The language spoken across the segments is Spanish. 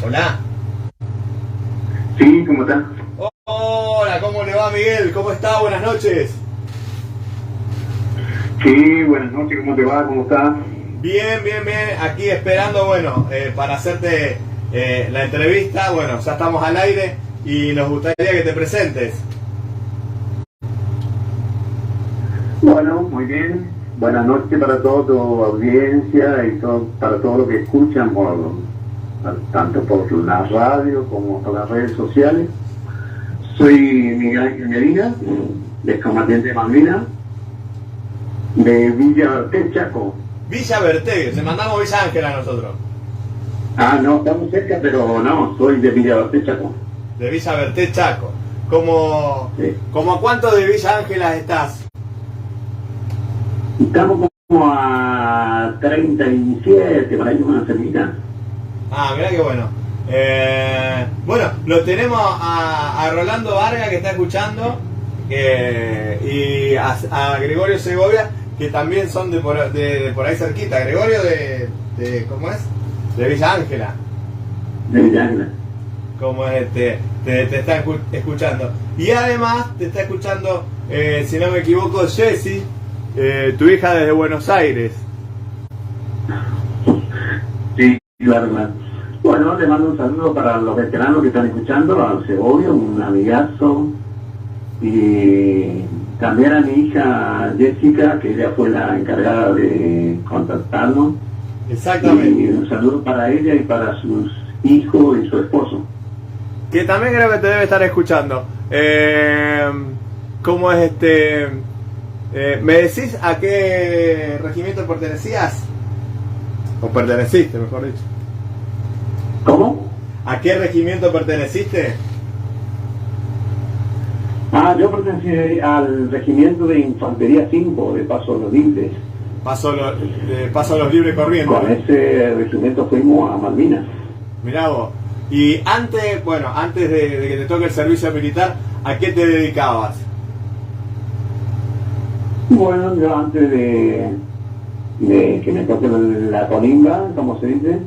Hola. Sí, ¿cómo está? Hola, ¿cómo le va, Miguel? ¿Cómo está? Buenas noches. Sí, buenas noches, ¿cómo te va? ¿Cómo estás? Bien, bien, bien. Aquí esperando, bueno, para hacerte la entrevista. Bueno, ya estamos al aire y nos gustaría que te presentes. Bueno, muy bien. Buenas noches para toda tu audiencia y para todos los que escuchan, tanto por la radio como por las redes sociales. Soy Miguel Ángel Medina, excombatiente de Malvinas, de Villa Berté, Chaco. Villa Berté, se mandamos Villa Ángela a nosotros. Ah, no, estamos cerca, pero no, soy de Villa Berté, Chaco. De Villa Berté, Chaco. ¿Cómo a cuánto de Villa Ángela estás? Estamos como a 37, para ahí una cerquita. Ah, mirá qué bueno. Bueno, lo tenemos a Rolando Vargas que está escuchando y a Gregorio Segovia que también son de por ahí cerquita. Gregorio de ¿cómo es? De Villa Ángela. De Villa Ángela. Como te está escuchando. Y además te está escuchando, si no me equivoco, Jessy, tu hija desde Buenos Aires. Sí, claro, claro. Bueno, le mando un saludo para los veteranos que están escuchando, a Segovia, un amigazo, y también a mi hija Jessica, que ella fue la encargada de contactarnos. Exactamente. Y un saludo para ella y para sus hijos y su esposo. Que también creo que te debe estar escuchando. ¿Cómo es ¿me decís a qué regimiento pertenecías? O perteneciste, mejor dicho. ¿Cómo? ¿A qué regimiento perteneciste? Ah, yo pertenecí al regimiento de Infantería 5 de Paso de los Libres. Paso a los Libres Corrientes. Con ese regimiento fuimos a Malvinas. Mirá vos. Y antes de que te toque el servicio militar, ¿a qué te dedicabas? Bueno, yo antes de que me toque la colimba, como se dice,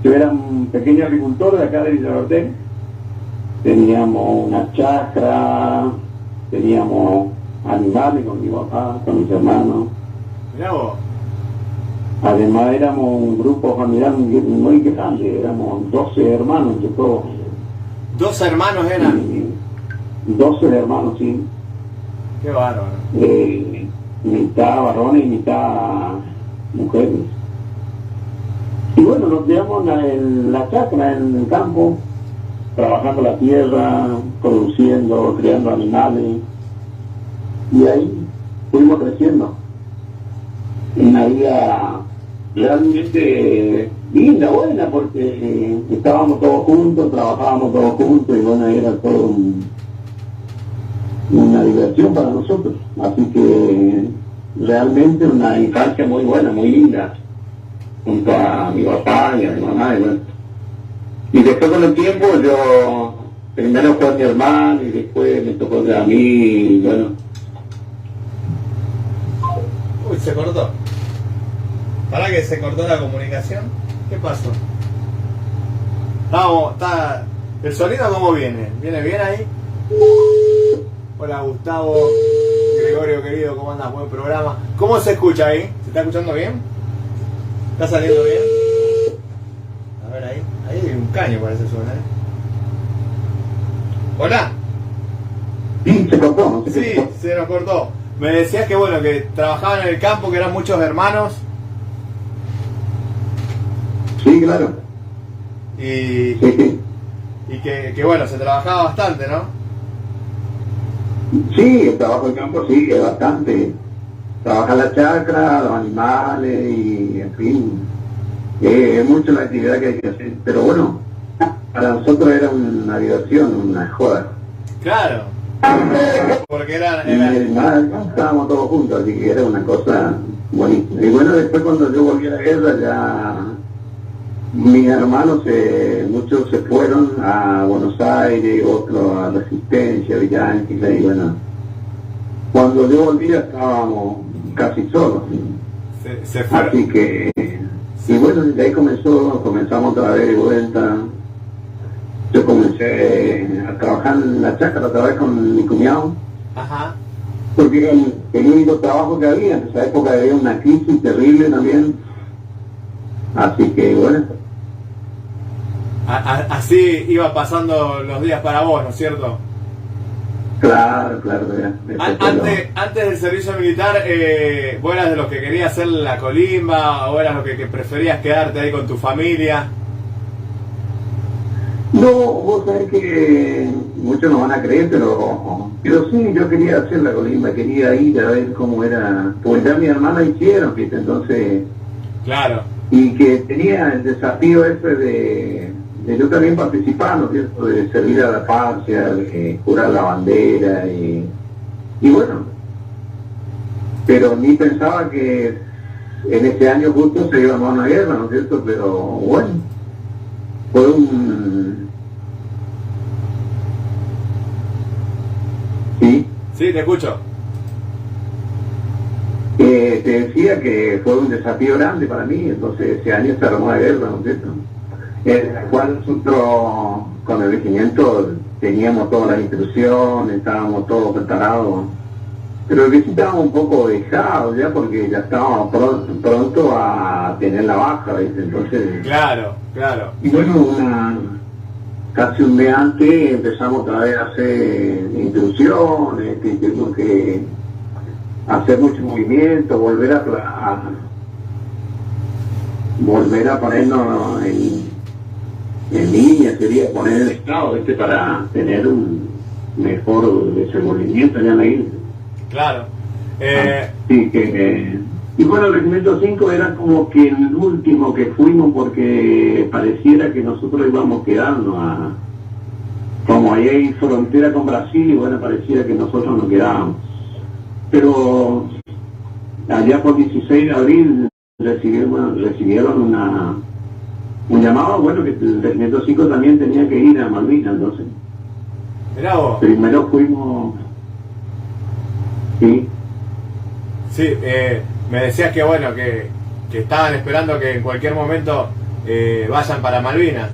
yo era un pequeño agricultor de acá de Villa Berté. Teníamos una chacra, teníamos animales con mi papá, con mis hermanos. Mirá vos. Además éramos un grupo familiar muy grande, éramos 12 hermanos entre todos. ¿12 hermanos eran? 12 hermanos, sí. Qué bárbaro. Mitad varones y mitad mujeres. Y bueno, nos quedamos en la chacra, en el campo, trabajando la tierra, produciendo, criando animales. Y ahí fuimos creciendo. Una vida realmente linda, buena, porque estábamos todos juntos, trabajábamos todos juntos y bueno, era todo una diversión para nosotros. Así que realmente una infancia muy buena, muy linda, junto a mi papá y a mi mamá. Y, bueno. Y después con el tiempo yo, primero fue a mi hermano y después me tocó a mí y bueno. Uy, se cortó. ¿Para que se cortó la comunicación? ¿Qué pasó? ¿El sonido cómo viene? ¿Viene bien ahí? Hola Gustavo, Gregorio querido, ¿cómo andas? Buen programa. ¿Cómo se escucha ahí? ¿Se está escuchando bien? ¿Está saliendo bien? A ver ahí hay un caño parece suena, ¿Hola? Sí, se cortó. Sí, se nos cortó. Me decías que bueno, que trabajaban en el campo, que eran muchos hermanos. Sí, claro. Y que bueno, se trabajaba bastante, ¿no? Sí, el trabajo de campo sí, es bastante. Trabaja la chacra, los animales y en fin. Es mucho la actividad que hay que hacer. Pero bueno, para nosotros era una diversión, una joda. Claro. Porque estábamos todos juntos, así que era una cosa bonita. Y bueno, después cuando yo volví a la guerra ya mis hermanos, muchos se fueron a Buenos Aires, otros a Resistencia, Villa Ángela, y bueno, cuando yo volví estábamos casi solos. Se fueron. Así que, y bueno, desde ahí comenzamos otra vez de vuelta, comencé a trabajar en la chacra otra vez con mi cuñado, Ajá. porque era el único trabajo que había. En esa época había una crisis terrible también, así que bueno. Así iba pasando los días para vos, ¿no es cierto? Claro, ya. Antes del servicio militar, ¿vos eras de los que querías hacer la colimba o eras los que preferías quedarte ahí con tu familia? No, vos sabés que muchos no van a creer, pero sí, yo quería hacer la colimba, quería ir a ver cómo era, pues ya mi hermana hicieron, ¿viste? Entonces, claro, y que tenía el desafío ese de yo también participar, ¿no es cierto?, de servir a la patria, de jurar la bandera, y bueno, pero ni pensaba que en ese año justo se iba a armar una guerra, ¿no es cierto?, pero bueno, fue un... ¿Sí? sí, te escucho. Te decía que fue un desafío grande para mí, entonces ese año se armó la guerra, ¿no es cierto?, en la cual nosotros con el regimiento teníamos todas las instrucciones, estábamos todos preparados, pero que sí estábamos un poco dejados ya porque ya estábamos pronto a tener la baja, ¿viste? Entonces, Claro. y bueno, casi un mes antes empezamos otra vez a hacer instrucciones, que tuvimos que hacer mucho movimiento, volver a ponernos en línea, sería poner el estado, ¿viste?, para tener un mejor desenvolvimiento allá en la isla. Claro. Sí, y bueno, el regimiento 5 era como que el último que fuimos porque pareciera que nosotros íbamos quedando como ahí hay frontera con Brasil, y bueno, pareciera que nosotros nos quedábamos. Pero allá por 16 de abril recibieron un llamado, bueno, que el regimiento 5 también tenía que ir a Malvinas, entonces. Mirá vos. Primero fuimos... Sí. Sí, me decías que bueno, que estaban esperando que en cualquier momento vayan para Malvinas.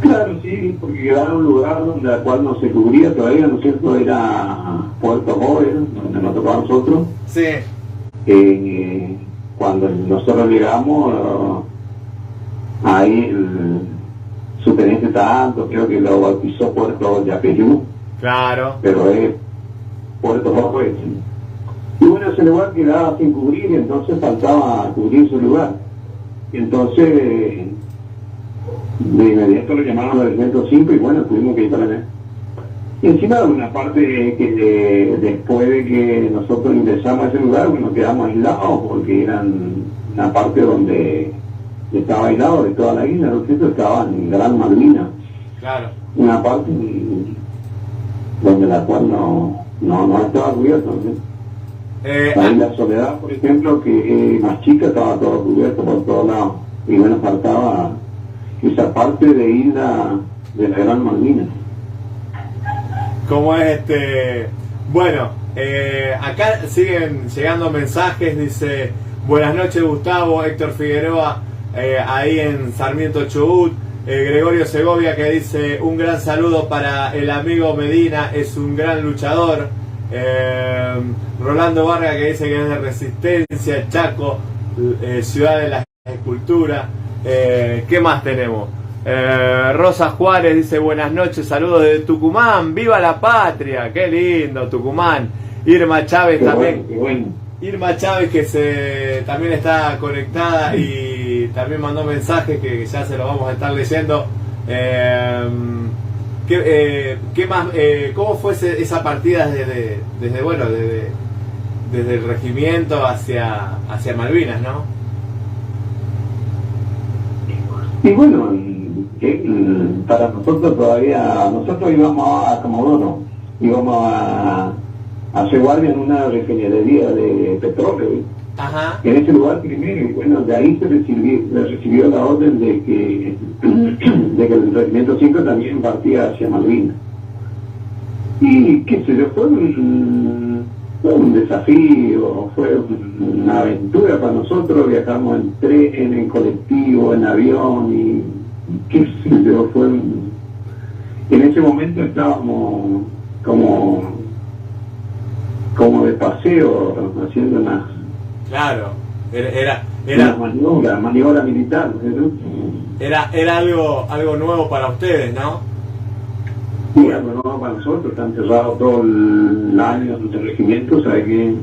Claro, sí, porque quedaron un lugar donde el cual no se cubría todavía, ¿no es cierto?, era Puerto Joven, donde nos tocó a nosotros. Sí. Cuando nosotros llegamos, ahí el subteniente Tanto, creo que lo bautizó Puerto Yapeyú, Claro. pero es Puerto Joven. Y bueno, ese lugar quedaba sin cubrir, y entonces faltaba cubrir su lugar. Y entonces, de inmediato lo llamaron al regimiento 5 y bueno, tuvimos que ir para allá. Y encima de una parte que después de que nosotros ingresamos a ese lugar, bueno, quedamos aislados porque eran una parte donde estaba aislado de toda la isla, ¿no es cierto?, estaba en Gran Malvina. Claro. Una parte donde la cual no estaba cubierta, ¿no? Ahí la Soledad, por ejemplo, que más chica, estaba todo cubierto por todos lados. Y bueno, faltaba esa parte de isla de la Gran Malvina. ¿Cómo es Bueno, acá siguen llegando mensajes, dice, buenas noches Gustavo, Héctor Figueroa, ahí en Sarmiento Chubut, Gregorio Segovia que dice, un gran saludo para el amigo Medina, es un gran luchador, Rolando Vargas que dice que es de Resistencia, Chaco, Ciudad de la Escultura, ¿qué más tenemos? Rosa Juárez dice buenas noches, saludos desde Tucumán, viva la patria, qué lindo Tucumán. Irma Chávez Qué también, bueno. Irma Chávez que también está conectada y también mandó mensajes que ya se los vamos a estar leyendo. ¿Qué más? ¿Cómo fue esa partida desde el regimiento hacia Malvinas, no? Y bueno, para nosotros nosotros íbamos a Comodoro, íbamos a hacer guardia en una refinería de petróleo, ¿sí? Ajá. En ese lugar primero, y bueno, de ahí se recibió la orden de que el regimiento 5 también partía hacia Malvinas. Y qué sé yo, fue un desafío, fue una aventura para nosotros, viajamos en tren, en colectivo, en avión, y qué sé yo, en ese momento estábamos como de paseo, haciendo una Claro, era, maniobra militar, ¿no? era algo nuevo para ustedes, ¿no? Sí, algo nuevo para nosotros, están cerrados todo el año nuestro regimiento, ¿sabes qué?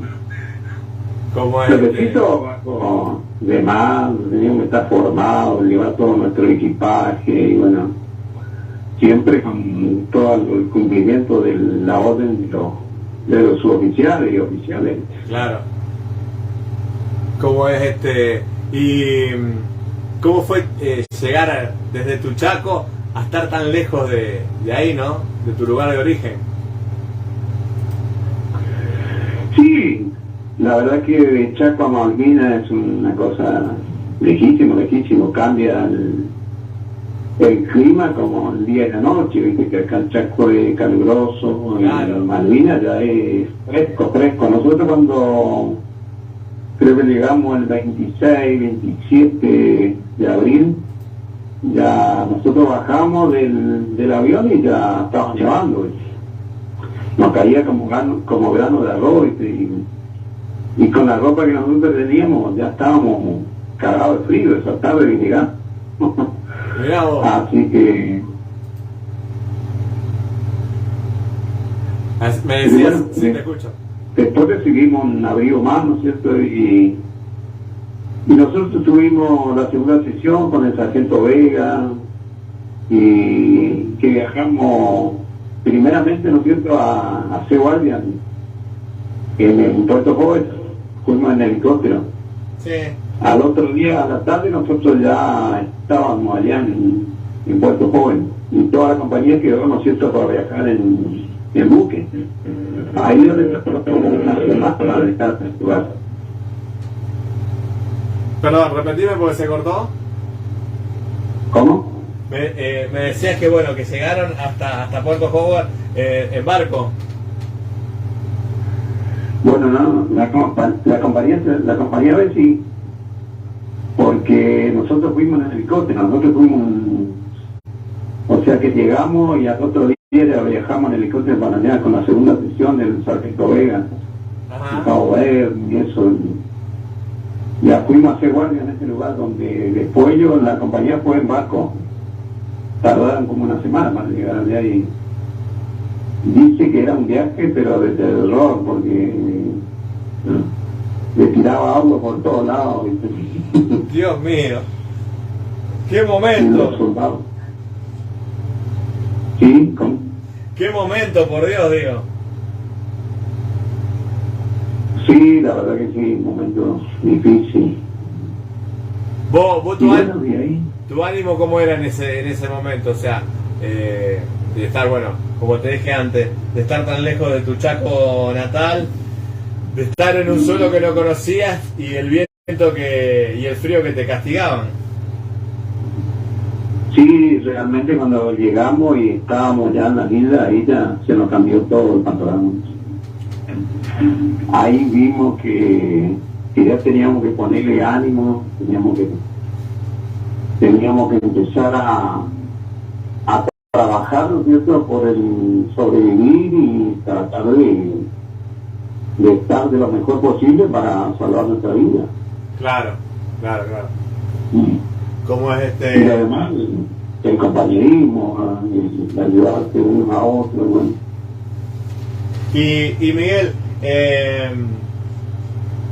Como es. Necesito algo de más, teníamos que estar formados, llevar todo nuestro equipaje y bueno, siempre con todo el cumplimiento de la orden de los suboficiales y oficiales. Claro. ¿Cómo es y cómo fue llegar desde tu Chaco a estar tan lejos de ahí, ¿no? De tu lugar de origen. Sí, la verdad que de Chaco a Malvinas es una cosa lejísimo, cambia el clima como el día y la noche, viste que acá el Chaco es caluroso, claro. Y Malvinas ya es fresco. Nosotros cuando creo que llegamos el 26, 27 de abril, ya nosotros bajamos del avión y ya estaba nevando. Nos caía como grano de arroz, y con la ropa que nosotros teníamos ya estábamos cagados de frío esa tarde que llegamos. Así que... Me decías, bueno, sí, te escucho. Después recibimos un abrigo más, ¿no es cierto? Y nosotros tuvimos la segunda sesión con el sargento Vega, y que viajamos primeramente, ¿no es cierto?, a hacer guardia en Puerto Joven, fuimos en helicóptero. Sí. Al otro día, a la tarde, nosotros ya estábamos allá en Puerto Joven, y toda la compañía quedó, ¿no es cierto?, para viajar en buque. Ahí yo les como una semana para dejar el lugar. Perdón, repetime porque se cortó. ¿Cómo? Me decías que bueno, que llegaron hasta Puerto Howard en barco. Bueno, no, la compañía B sí, porque nosotros fuimos en helicóptero, o sea que llegamos y al otro día ya viajamos en helicóptero para allá con la segunda sesión del sargento Vega, Cabo Verde y eso. Ya fuimos a hacer guardia en ese lugar donde después la compañía fue en barco. Tardaron como una semana para llegar allá y dice que era un viaje pero de terror porque le tiraba agua por todos lados. Dios mío, qué momento. Los soldados. Sí, ¿cómo? Qué momento, por Dios, digo. Sí, la verdad que sí, un momento difícil. ¿Vos tu ánimo cómo era en ese momento? O sea, de estar, bueno, como te dije antes, de estar tan lejos de tu Chaco natal, de estar en un suelo que no conocías y el viento y el frío que te castigaban. Sí, realmente cuando llegamos y estábamos ya en la isla, ahí ya se nos cambió todo el panorama. Ahí vimos que ya teníamos que ponerle ánimo, teníamos que empezar a trabajar, ¿no es cierto?, por el sobrevivir y tratar de estar de lo mejor posible para salvar nuestra vida. Claro. ¿Cómo es Y además el compañerismo, el ayudarse unos a otros, bueno. Y Miguel,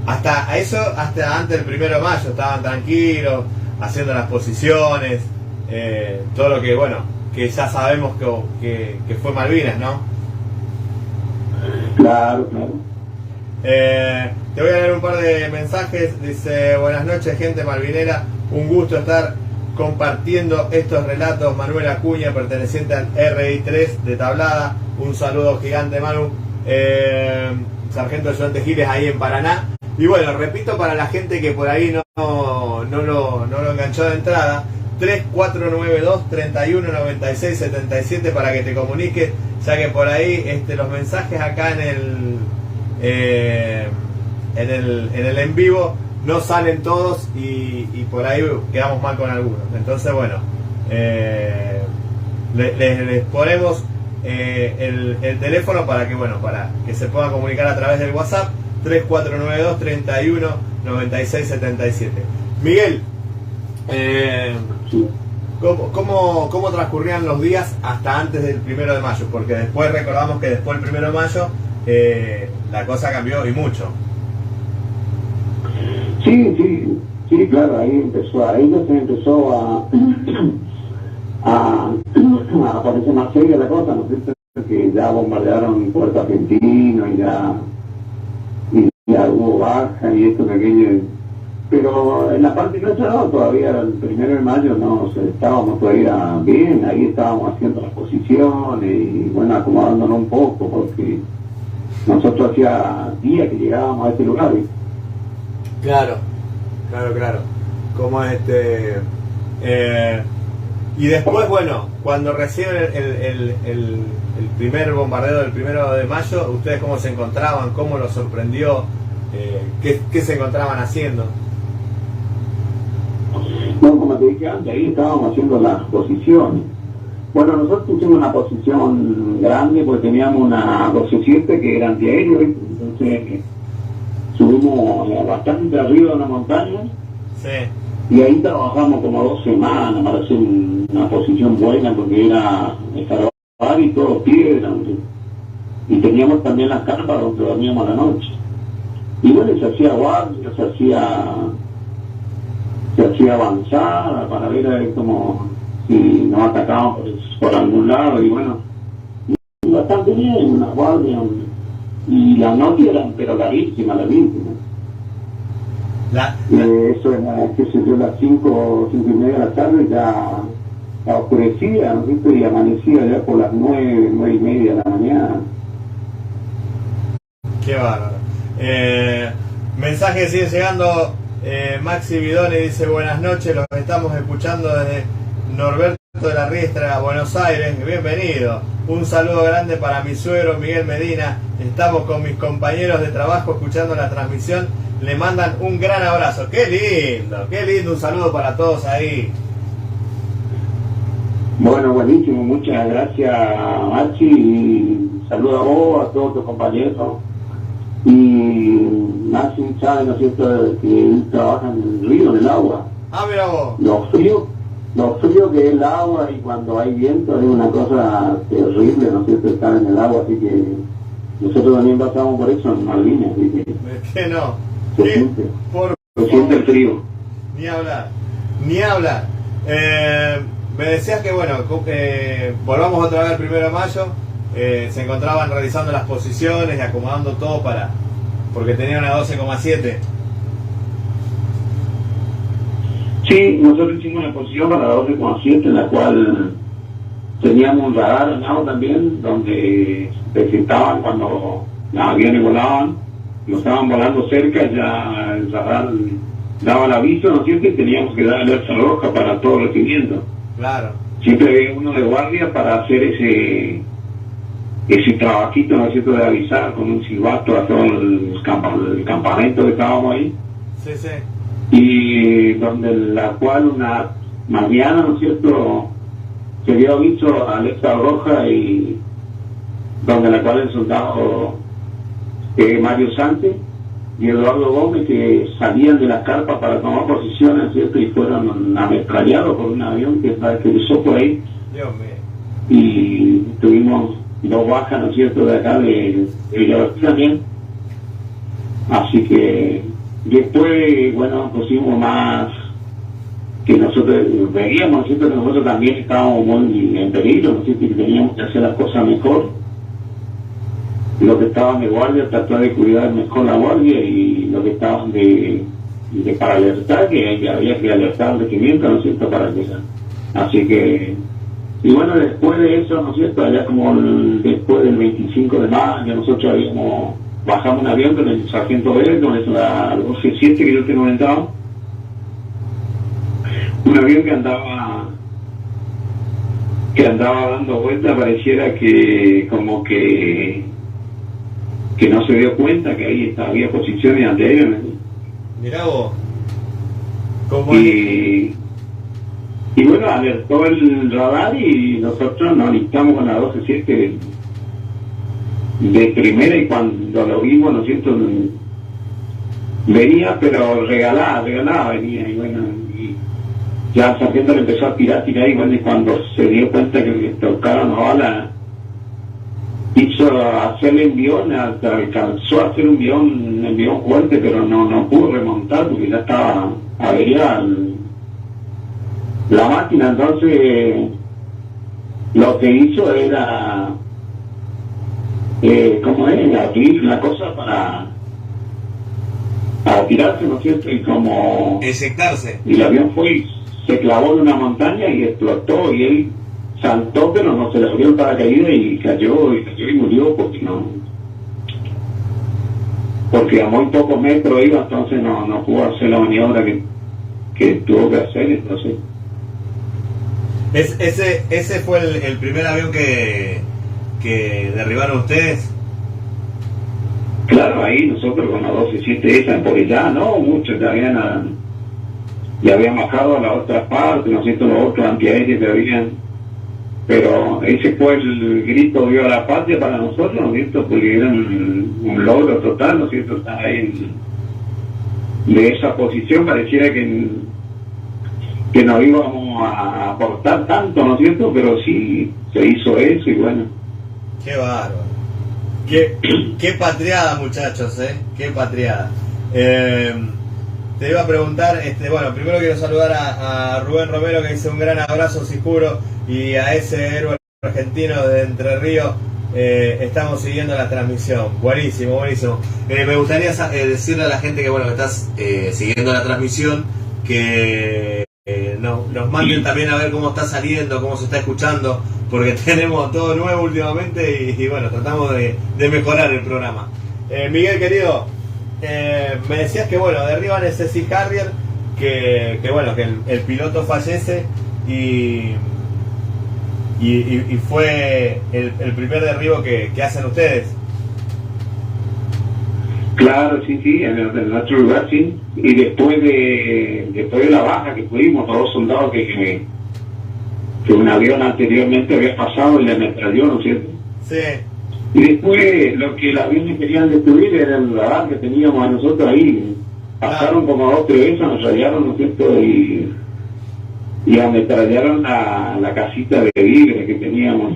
hasta antes del 1 de mayo estaban tranquilos, haciendo las posiciones, todo lo que, bueno, que ya sabemos que fue Malvinas, ¿no? Claro. Te voy a leer un par de mensajes. Dice: buenas noches, gente malvinera, un gusto estar compartiendo estos relatos. Manuel Acuña, perteneciente al RI3 de Tablada, un saludo gigante, Manu. Sargento ayudante Giles, ahí en Paraná. Y bueno, repito para la gente que por ahí no lo enganchó de entrada: 3492-319677 para que te comuniques, ya que por ahí los mensajes acá en el en vivo no salen todos y por ahí quedamos mal con algunos. Entonces bueno, les ponemos el teléfono para que se puedan comunicar a través del WhatsApp 3492 31 96 77. Miguel, ¿cómo transcurrían los días hasta antes del 1 de mayo? Porque después recordamos que después del 1 de mayo la cosa cambió y mucho. Sí, claro, ahí ya se empezó a parecer más seria la cosa, ¿no es cierto? Que ya bombardearon Puerto Argentino y ya hubo baja y esto que aquello. Pero en la parte nuestra no, todavía el 1 de mayo no, estábamos todavía bien, ahí estábamos haciendo las posiciones y bueno, acomodándonos un poco, porque nosotros hacía días que llegábamos a este lugar, ¿viste? Claro. Como y después, bueno, cuando reciben el primer bombardeo del 1 de mayo, ¿ustedes cómo se encontraban? ¿Cómo los sorprendió? ¿Qué se encontraban haciendo? No, como te dije antes, ahí estábamos haciendo las posiciones. Bueno, nosotros pusimos una posición grande porque teníamos una 12-7 que era antiaéreo, entonces subimos bastante arriba de una montaña. Sí. Y ahí trabajamos como 2 semanas para hacer una posición buena porque era escarbar y todo piedra. Y teníamos también las carpas donde dormíamos a la noche. Y bueno, se hacía guardia, se hacía avanzar para ver como si nos atacaban por algún lado. Y bueno, bastante bien, una guardia. Y las noches eran pero larguísimas. Eso era, que se dio las 5 y media de la tarde, ya oscurecía, ¿no es cierto? Y amanecía ya por las 9 y media de la mañana. Qué bárbaro. Mensaje sigue llegando. Maxi Bidoni dice: buenas noches, los estamos escuchando desde Norberto de la Riestra, Buenos Aires. Bienvenido. Un saludo grande para mi suegro Miguel Medina. Estamos con mis compañeros de trabajo escuchando la transmisión. Le mandan un gran abrazo. Qué lindo, un saludo para todos ahí. Bueno, buenísimo, muchas gracias, Machi, y saludo a vos, a todos tus compañeros. Y Machi sabe, ¿no es cierto?, que él trabaja en el río, en el agua. Mira vos. Lo frío que es el agua, y cuando hay viento es una cosa terrible, ¿no es cierto?, estar en el agua, así que nosotros también pasamos por eso en Malvinas, así que... ¿Qué no? Se siente el frío. Ni hablar. Me decías que bueno, volvamos otra vez al 1 de mayo, se encontraban realizando las posiciones y acomodando todo porque tenía una 12,7. Sí, nosotros hicimos una posición para la 12,7, en la cual teníamos un radar al lado también, donde detectaban cuando los aviones volaban. Nos estaban volando cerca, ya el radar daba el aviso, ¿no es cierto? Y teníamos que dar alerta roja para todo el recibimiento. Claro. Siempre había uno de guardia para hacer ese trabajito, ¿no es cierto?, de avisar con un silbato a todo el campamento que estábamos ahí. Sí. Y donde la cual una mañana, ¿no es cierto?, se dio aviso a alerta roja, y donde la cual el soldado Mario Sánchez y Eduardo Gómez, que salían de la carpa para tomar posiciones, ¿cierto?, y fueron ametrallados por un avión que cruzó por ahí. Dios mío. Y tuvimos 2 bajas, ¿no es cierto?, de acá de Villavertí también. Así que después, bueno, pusimos más, que nosotros veíamos, ¿no es cierto?, que nosotros también estábamos muy en peligro, ¿no es cierto?, y que teníamos que hacer las cosas mejor. Los que estaban de guardia, tratar de cuidar mejor la guardia, y los que estaban para alertar, que había que alertar al regimiento, ¿no es cierto?, para que... Así que... Y bueno, después de eso, ¿no es cierto?, allá como después del 25 de mayo, nosotros bajamos un avión con el sargento Vélez, con la 12-7 que yo te comentaba. Un avión que andaba dando vueltas, pareciera que como que no se dio cuenta que ahí había posiciones anteriores. Mirá vos. ¿Cómo y Y bueno, alertó el radar y nosotros nos listamos con la 12-7 de primera, y cuando lo vimos, ¿no es cierto?, venía, pero regalada venía, y bueno, y ya el sargento le empezó a tirar, y bueno, y cuando se dio cuenta que le tocaron la bala, hizo hacerle envión, hasta alcanzó a hacer un envión fuerte, pero no pudo remontar porque ya estaba averiada la máquina. Entonces lo que hizo era abrir la cosa para tirarse, ¿no es cierto? Y como Eyectarse. y el avión fue y se clavó en una montaña y explotó, y él saltó, pero no se le abrió el paracaídas y cayó y murió porque a muy pocos metros iba, entonces no pudo hacer la maniobra que tuvo que hacer. Entonces ese fue el primer avión que derribaron ustedes. Claro, ahí nosotros con la 12-7 esa, porque ya no, muchos ya habían bajado a la otra parte, ¿no es cierto?, los otros antiaéreos que habían, pero ese fue el grito dio a la patria para nosotros, ¿no es cierto?, porque era un logro total, ¿no es cierto?, estar ahí de esa posición. Pareciera que no íbamos a aportar tanto, ¿no es cierto?, pero sí se hizo eso, y bueno. Qué bárbaro. Qué patriada, muchachos, qué patriada. Te iba a preguntar, bueno, primero quiero saludar a Rubén Romero, que dice un gran abrazo, Sicuro, y a ese héroe argentino de Entre Ríos. Estamos siguiendo la transmisión. Buenísimo. Me gustaría decirle a la gente que, bueno, que estás siguiendo la transmisión, que nos manden también a ver cómo está saliendo, cómo se está escuchando, porque tenemos todo nuevo últimamente y bueno, tratamos de mejorar el programa. Miguel, querido, me decías que, bueno, derriban ese Sea Harrier, que bueno, que el piloto fallece y fue el primer derribo que hacen ustedes. Claro, sí, en nuestro lugar, sí. Y después de la baja que tuvimos, todos los soldados que un avión anteriormente había pasado y le ametralló, ¿no es cierto? Sí. Y después lo que el avión querían destruir era el radar que teníamos a nosotros ahí. Pasaron como 2 o 3 veces, nos rayaron, ¿no es cierto? Y ametrallaron la casita de vidrio que teníamos.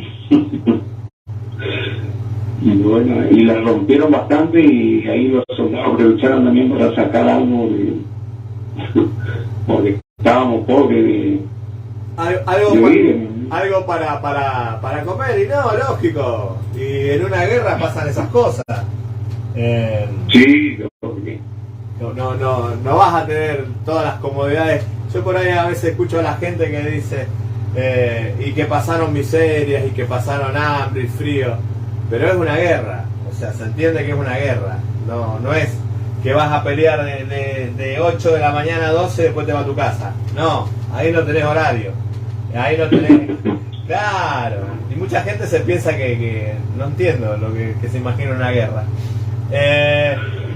Y bueno, y la rompieron bastante, y ahí los soldados aprovecharon también para sacar algo porque estábamos pobres algo para comer, y no, lógico, y en una guerra pasan esas cosas. Sí, no vas a tener todas las comodidades. Yo por ahí a veces escucho a la gente que dice y que pasaron miserias y que pasaron hambre y frío, pero es una guerra, o sea, se entiende que es una guerra, no es que vas a pelear de 8 de la mañana a 12 y después te vas a tu casa. No, ahí no tenés horario, ahí no tenés. Claro, y mucha gente se piensa que no entiendo lo que se imagina una guerra.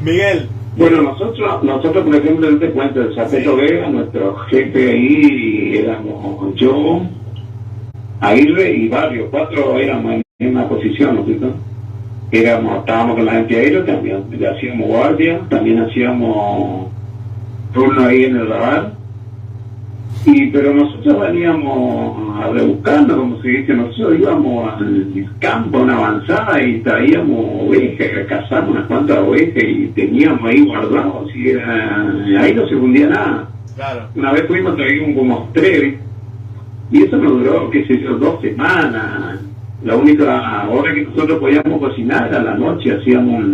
Miguel. Bueno, nosotros por ejemplo, en este cuento del Sargento Vega, nuestro jefe ahí éramos yo, Aguirre y Barrio, 4 éramos en una posición, ¿no es cierto? Estábamos con la gente aérea, también hacíamos guardia, también hacíamos turno ahí en el radar, pero nosotros veníamos a rebuscando, como se dice, nosotros íbamos al campo, a una avanzada, y traíamos ovejas, cazamos unas cuantas ovejas y teníamos ahí guardados, y ahí no se fundía nada. Claro. Una vez traíamos como 3, y eso nos duró, qué sé yo, 2 semanas. La única hora que nosotros podíamos cocinar era la noche, hicimos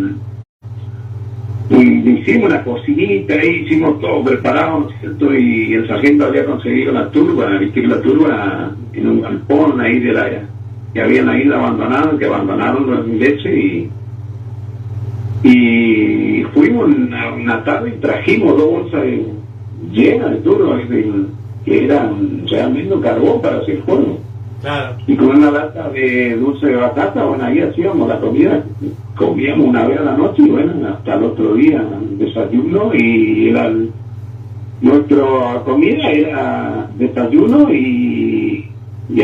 una cocinita ahí, hicimos todo preparado, ¿no es cierto? Y el sargento había conseguido la turba en un galpón ahí que habían ahí abandonado, que abandonaron los ingleses, y fuimos una tarde y trajimos 2 bolsas llenas de turba que eran realmente un carbón para hacer fuego. Claro. Y con una lata de dulce de batata, bueno, ahí hacíamos la comida, comíamos una vez a la noche, y bueno, hasta el otro día desayuno, y nuestra comida era desayuno y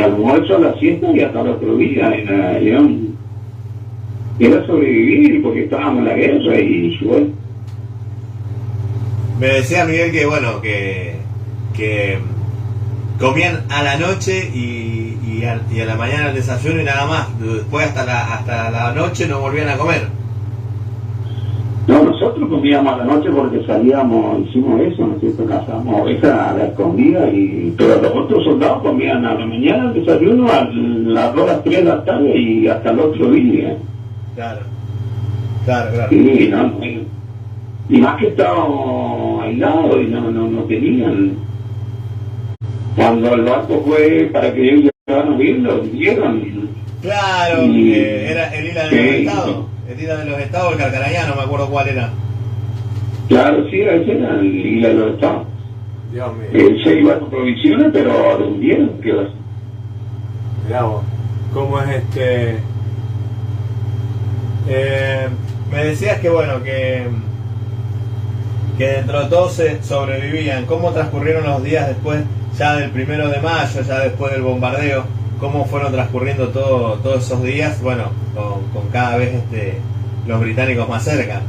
almuerzo a la siesta y hasta el otro día. Era sobrevivir porque estábamos en la guerra y bueno. Me decía Miguel que bueno, que comían a la noche y a la mañana el desayuno y nada más. Después hasta la noche no volvían a comer. No, nosotros comíamos a la noche porque salíamos, hicimos eso, ¿no es cierto? Cazamos ovejas a la escondida, pero los otros soldados comían a la mañana el desayuno, a las 2, las 3 de la tarde y hasta el otro día. Claro. Sí, y más que estábamos aislados y no tenían. Cuando el barco fue para que ellos llegaran a vivir, lo vieron. Claro, era el Isla de los Estados. El Isla de los Estados, el Carcarañá, no me acuerdo cuál era. Claro, sí, ese era el Isla de los Estados. Dios mío. Él se iba con provisiones, pero lo hundieron. Mirá vos, ¿cómo es me decías que bueno, que dentro de todo se sobrevivían. ¿Cómo transcurrieron los días después, ya del 1 de mayo, ya después del bombardeo? ¿Cómo fueron transcurriendo todos esos días? Bueno, con cada vez los británicos más cerca.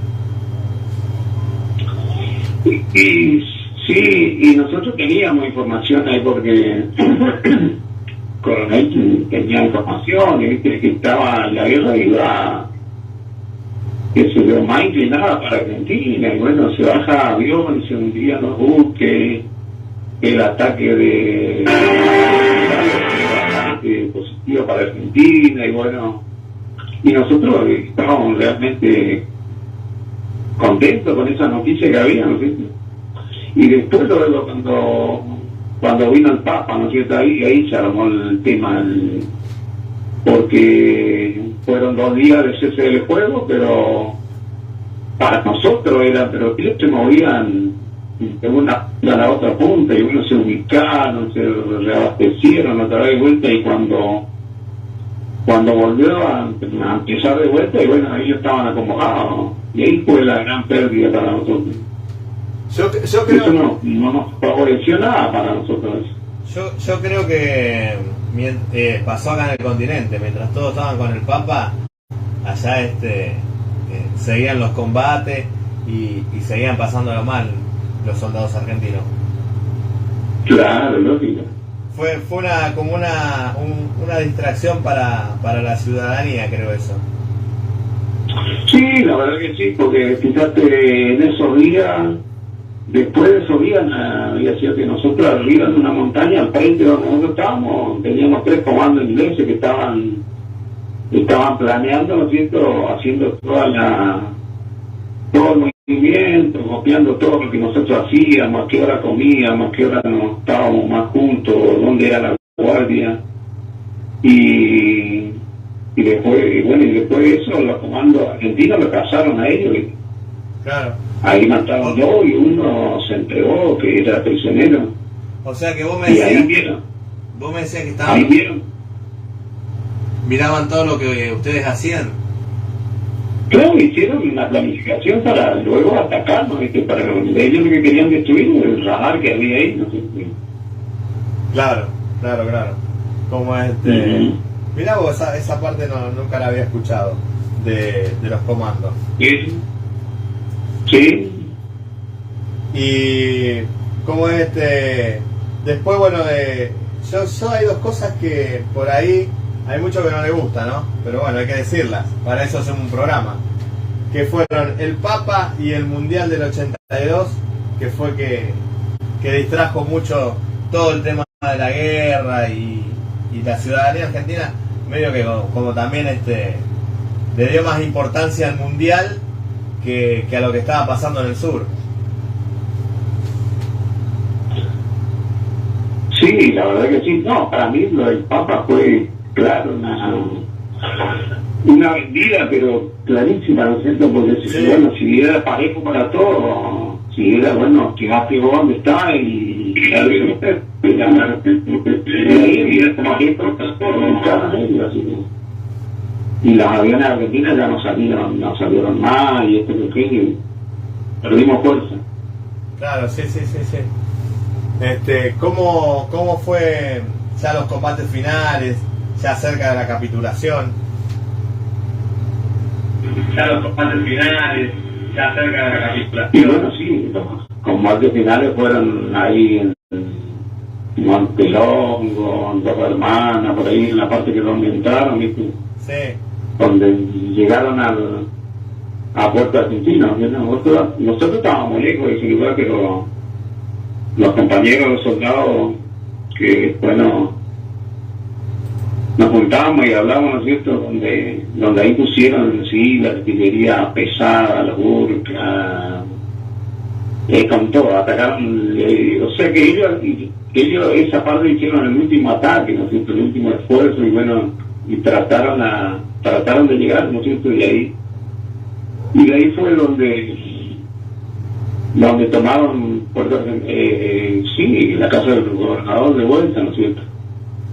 Y nosotros teníamos información ahí porque Coronel tenía información, ¿viste? Que estaba la guerra iba que se vio más inclinada para Argentina, y bueno, se baja avión y se hundían los buques, el ataque de positivo para Argentina, y bueno, y nosotros estábamos realmente contentos con esa noticia que había, ¿no es cierto? Y después luego cuando vino el Papa, ¿no es cierto? Ahí se armó el tema, porque fueron 2 días de cese del fuego, pero para nosotros pero ellos se movían de una punta a la otra punta, y uno se ubicaron, se reabastecieron otra vez de vuelta, y cuando volvió a empezar de vuelta, y bueno, ellos estaban acomodados, y ahí fue la gran pérdida para nosotros. Yo creo... Eso no nos favoreció nada para nosotros. Yo creo que pasó acá en el continente, mientras todos estaban con el Papa, allá seguían los combates y seguían pasándolo mal los soldados argentinos. Claro, lógico. Fue como una distracción para la ciudadanía, creo eso. Sí, la verdad que sí, porque fíjate, en esos días, después de esos días, había sido que nosotros arriba en una montaña, al frente donde nosotros estábamos, teníamos 3 comandos ingleses que estaban planeando, ¿no es cierto?, haciendo todo el movimiento, copiando todo lo que nosotros hacíamos, a qué hora comíamos, a qué hora nos estábamos más juntos, dónde era la guardia, y después de eso los comandos argentinos lo cazaron a ellos. Claro. Ahí mataron 2 y uno se entregó, que era prisionero. O sea que vos me decías que estaban, miraban todo lo que ustedes hacían. Claro, hicieron una planificación para luego atacarnos, ¿viste? Para ellos lo que querían destruir el radar que había ahí, no sé. Claro. Como Mirá vos, esa parte nunca la había escuchado de los comandos. Sí. Y como después, bueno, yo hay 2 cosas que por ahí hay mucho que no le gusta, ¿no? Pero bueno, hay que decirlas, para eso hacemos un programa. Que fueron el Papa y el Mundial del 82, que fue que distrajo mucho todo el tema de la guerra, y la ciudadanía argentina medio que como también le dio más importancia al Mundial que a lo que estaba pasando en el sur. Sí, la verdad que sí. No, para mí lo del Papa fue, claro, una vendida, pero clarísima, ¿no es cierto? Porque sí. Bueno, si era parejo para todo, si era, bueno, que va a dónde está, y ahí había parejo para todo, y las aviones argentinas ya no salieron más, y perdimos fuerza. Claro, sí. ¿Cómo fue ya los combates finales, ya cerca de la capitulación? Ya los combates finales, ya cerca de la capitulación. Y bueno, sí, los combates finales fueron ahí en Montelongo, en Dos Hermanas, por ahí en la parte que donde entraron, ¿viste? Sí. Donde llegaron a Puerto Argentino. Nosotros estábamos lejos de ese lugar, pero los compañeros los soldados que bueno nos juntábamos y hablábamos, ¿no es cierto?, donde ahí pusieron sí la artillería pesada, la burka, con todo, atacaron, o sea que ellos esa parte hicieron el último ataque, ¿no es cierto?, el último esfuerzo, y bueno, y trataron de llegar, ¿no es cierto?, y de ahí fue donde tomaron Puerto sí, la casa del gobernador de vuelta, ¿no es cierto?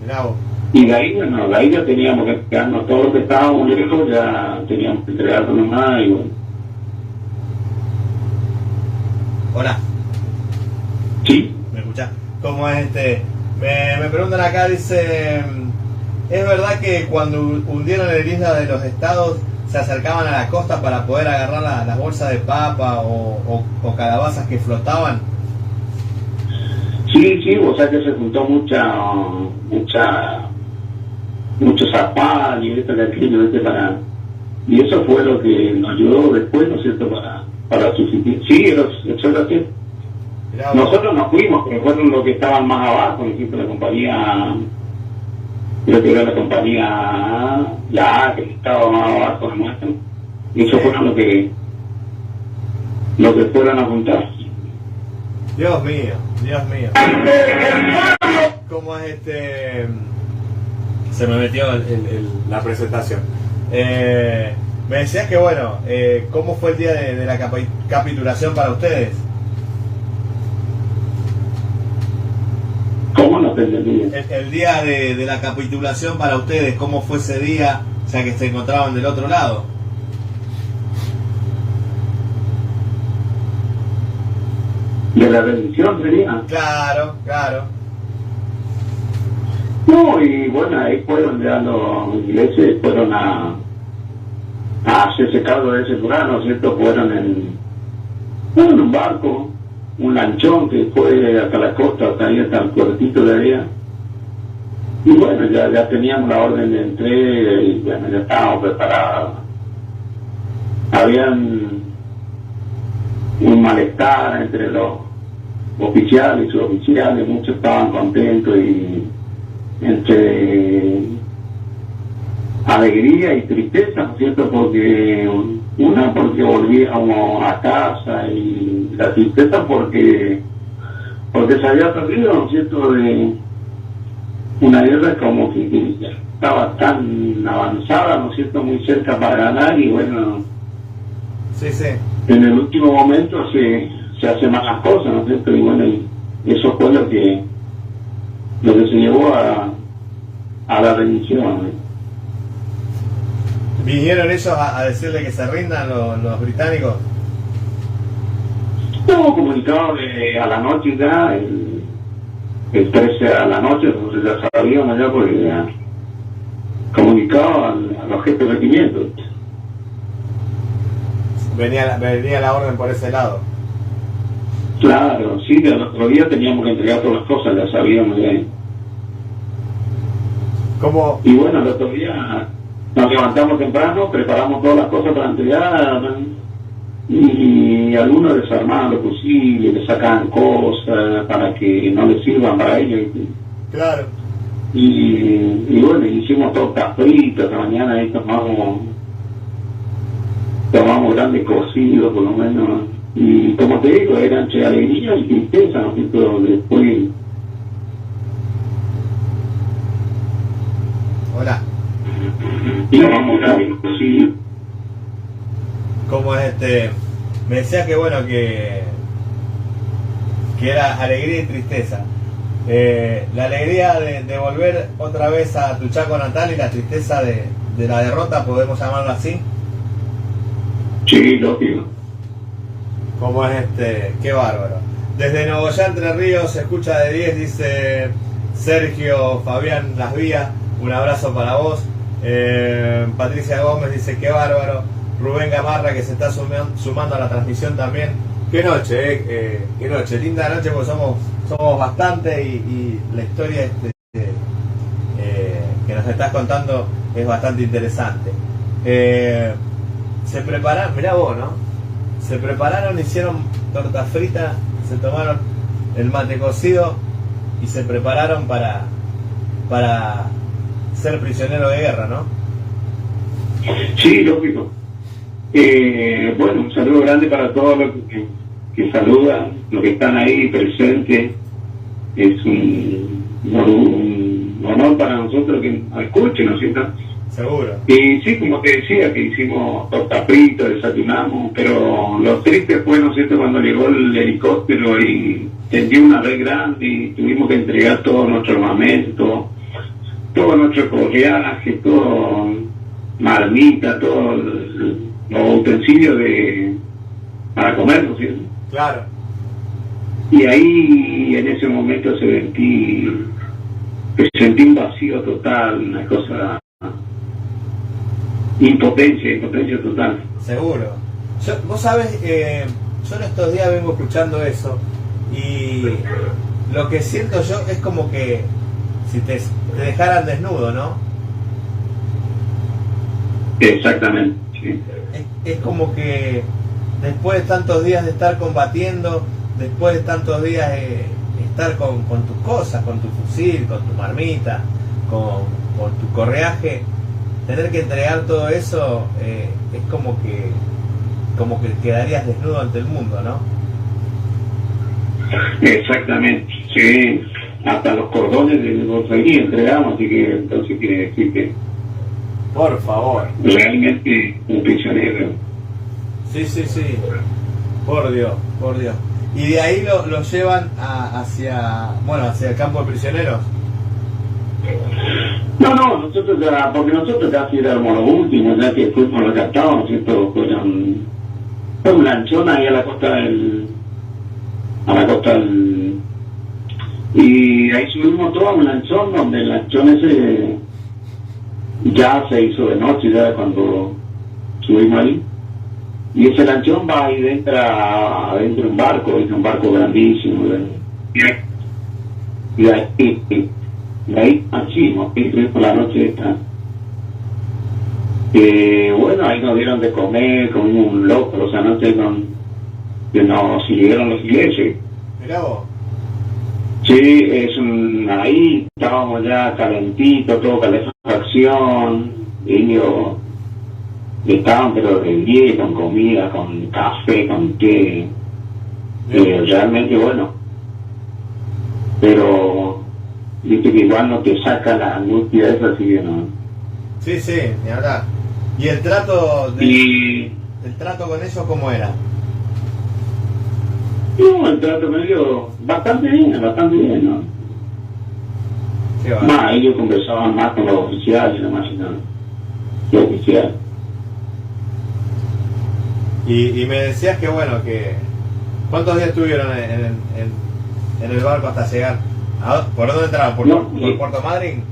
Bravo. Y de ahí, bueno, de ahí ya teníamos que quedarnos, todos los que estábamos lejos ya teníamos que entregarnos nomás, y bueno. Hola. Sí. ¿Me escuchás? ¿Cómo es Me preguntan acá, dice, ¿es verdad que cuando hundieron el Isla de los Estados se acercaban a la costa para poder agarrar las bolsas de papa o calabazas que flotaban? Sí, o sea que se juntó mucho zapal y esto y aquello, y eso fue lo que nos ayudó después, ¿no es cierto?, para subsistir. Sí, eso era así. Nosotros nos fuimos, pero fueron los que estaban más abajo, ¿no es cierto?, la compañía, creo que era la compañía, la A, que estaba más abajo, ¿no? Y eso fueron los que fueron a juntar. Dios mío. ¿Cómo es Se me metió la presentación. Me decías que bueno, ¿cómo fue el día de la capitulación para ustedes? ¿Cómo no te entendí? El día de la capitulación para ustedes, ¿cómo fue ese día, ya que se encontraban del otro lado? ¿De la rendición sería? Claro. No, y bueno, ahí fueron ya los ingleses, fueron a hacerse cargo de ese lugar, ¿no es cierto? Fueron en un barco, un lanchón que fue hasta la costa, hasta ahí, hasta el puertito de allá. Y bueno, ya teníamos la orden de entrega y bueno, ya estábamos preparados. Habían un malestar entre los oficiales y suboficiales, muchos estaban contentos y entre alegría y tristeza, ¿no es cierto?, porque volvíamos a casa, y la tristeza porque se había perdido, ¿no es cierto?, de una guerra como que ya estaba tan avanzada, ¿no es cierto?, muy cerca para ganar, y bueno, sí. En el último momento se hacen más las cosas, ¿no es cierto?, y bueno, eso fue lo que se llevó a la rendición, ¿no? ¿Vinieron ellos a decirle que se rindan los británicos? Estamos comunicados a la noche ya, el 13 a la noche, entonces ya sabíamos ya, porque ya comunicado a los jefes de regimiento. Venía la orden por ese lado. Claro, sí, del otro día teníamos que entregar todas las cosas, ya sabíamos ya. ¿Cómo? Y bueno, el otro día nos levantamos temprano, preparamos todas las cosas para entregar, y algunos desarmaban lo posible, le sacaban cosas para que no les sirvan para ellos. Claro. Y bueno, hicimos tortas fritas, esta mañana ahí tomamos grandes cocidos por lo menos, y como te digo, era entre alegría y tristeza, ¿no? Pero después... Hola. Y tomamos grandes cocidos. ¿Cómo es Me decía que bueno, que era alegría y tristeza. La alegría de volver otra vez a tu Chaco natal, y la tristeza de la derrota, podemos llamarlo así. Sí, lógico. ¿Cómo es qué bárbaro? Desde Nogoyá, Entre Ríos, se escucha de 10, dice Sergio Fabián Las Vías. Un abrazo para vos. Patricia Gómez dice, qué bárbaro. Rubén Gamarra, que se está sumando a la transmisión también. Qué noche, qué noche. Linda noche, porque somos bastante y la historia que nos estás contando es bastante interesante. Se prepararon, mirá vos, ¿no? Se prepararon, hicieron torta frita, se tomaron el mate cocido y se prepararon para ser prisionero de guerra, ¿no? Sí, lógico. Bueno, un saludo grande para todos los que saludan, los que están ahí presentes. Es un honor para nosotros que nos escuchen, ¿no es cierto? Seguro. Y sí, como te decía, que hicimos torta frita, desayunamos, pero lo triste fue, ¿no es cierto?, cuando llegó el helicóptero y tendió una red grande y tuvimos que entregar todo nuestro armamento, todo nuestro correaje, todo marmita, todos los utensilios para comer, ¿no es cierto? Claro. Y ahí, en ese momento, sentí un vacío total, una cosa... impotencia total. Seguro. Vos sabés, yo en estos días vengo escuchando eso y lo que siento yo es como que si te dejaran desnudo, ¿no? Exactamente, sí. Es como que después de tantos días de estar combatiendo, después de tantos días de estar con tus cosas, con tu fusil, con tu marmita, con tu correaje, tener que entregar todo eso es como que quedarías desnudo ante el mundo, ¿no? Exactamente, sí. Hasta los cordones de los aquí entregamos, así que entonces quiere decir que... Por favor. Realmente un prisionero. Sí. Por Dios. Y de ahí lo llevan hacia el campo de prisioneros. No, nosotros ya, porque nosotros casi éramos los últimos, ya que fuimos los captados, ¿no es cierto? Fue un lanchón ahí a la costa del... Y ahí subimos todo a un lanchón, donde el lanchón ese ya se hizo de noche, ya cuando subimos ahí. Y ese lanchón va ahí adentro de un barco, es un barco grandísimo. Y ahí así, por la noche esta. Bueno, ahí nos dieron de comer con un loco, o sea, no sé, que nos siguieron los ingleses. Mirá vos. Sí, ahí estábamos ya calentitos, todo calefacción, ellos estaban pero de 10 con comida, con café, con té, realmente bueno, pero viste que igual no te saca la angustia esa, así que no. Sí, ni hablar. ¿Y el trato el trato con ellos cómo era? No, el trato con ellos bastante bien, ¿no? Qué va. Más, ellos conversaban más con los oficiales, nomás, ¿no? Los oficiales. Y me decías que bueno, que ¿cuántos días estuvieron en el barco hasta llegar? ¿Por dónde entraban? ¿Por Puerto Madryn?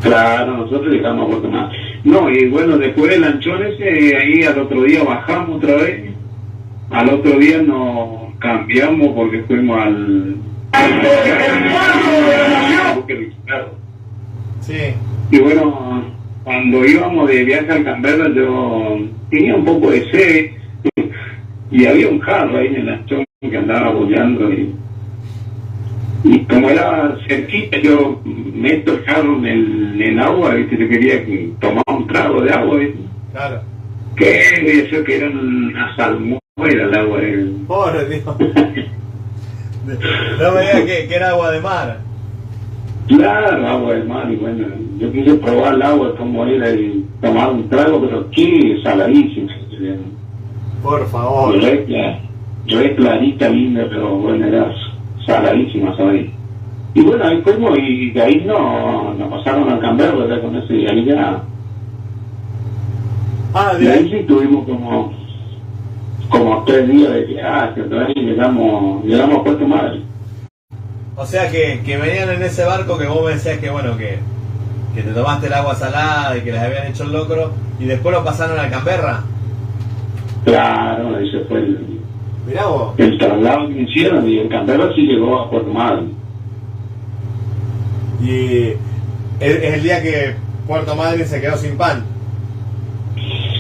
Claro, nosotros llegamos a Puerto Madryn. No, y bueno, después del lanchón ese, ahí al otro día bajamos otra vez. Al otro día nos cambiamos porque fuimos al buque visitado. Sí. Y bueno, cuando íbamos de viaje al Canberra yo tenía un poco de sed y había un jarro ahí en el lanchón que andaba bollando y como era cerquita yo meto el jarro en el agua, ¿viste? Yo quería tomar un trago de agua, ¿viste? Claro. Que eso que era una salmuera el agua. Pobre Dios. No me digas que era agua de mar. Claro, agua de mar, y bueno, yo quise probar el agua como era y tomar un trago, pero qué saladísimo. Por favor. Re clarita, linda, pero bueno, era saladísima, ¿sabes? Y bueno, ahí fuimos y de ahí nos pasaron al Canberra, ¿verdad? Con ese, y ahí ya... Ah, de ahí sí tuvimos como... como 3 días de viaje, entonces llegamos a Puerto Madryn. O sea que venían en ese barco que vos me decías que bueno, que te tomaste el agua salada y que les habían hecho el locro, y después lo pasaron a Canberra. Claro, ese fue Mirá vos. el traslado que hicieron, y el Canberra sí llegó a Puerto Madryn. Y es el día que Puerto Madryn se quedó sin pan.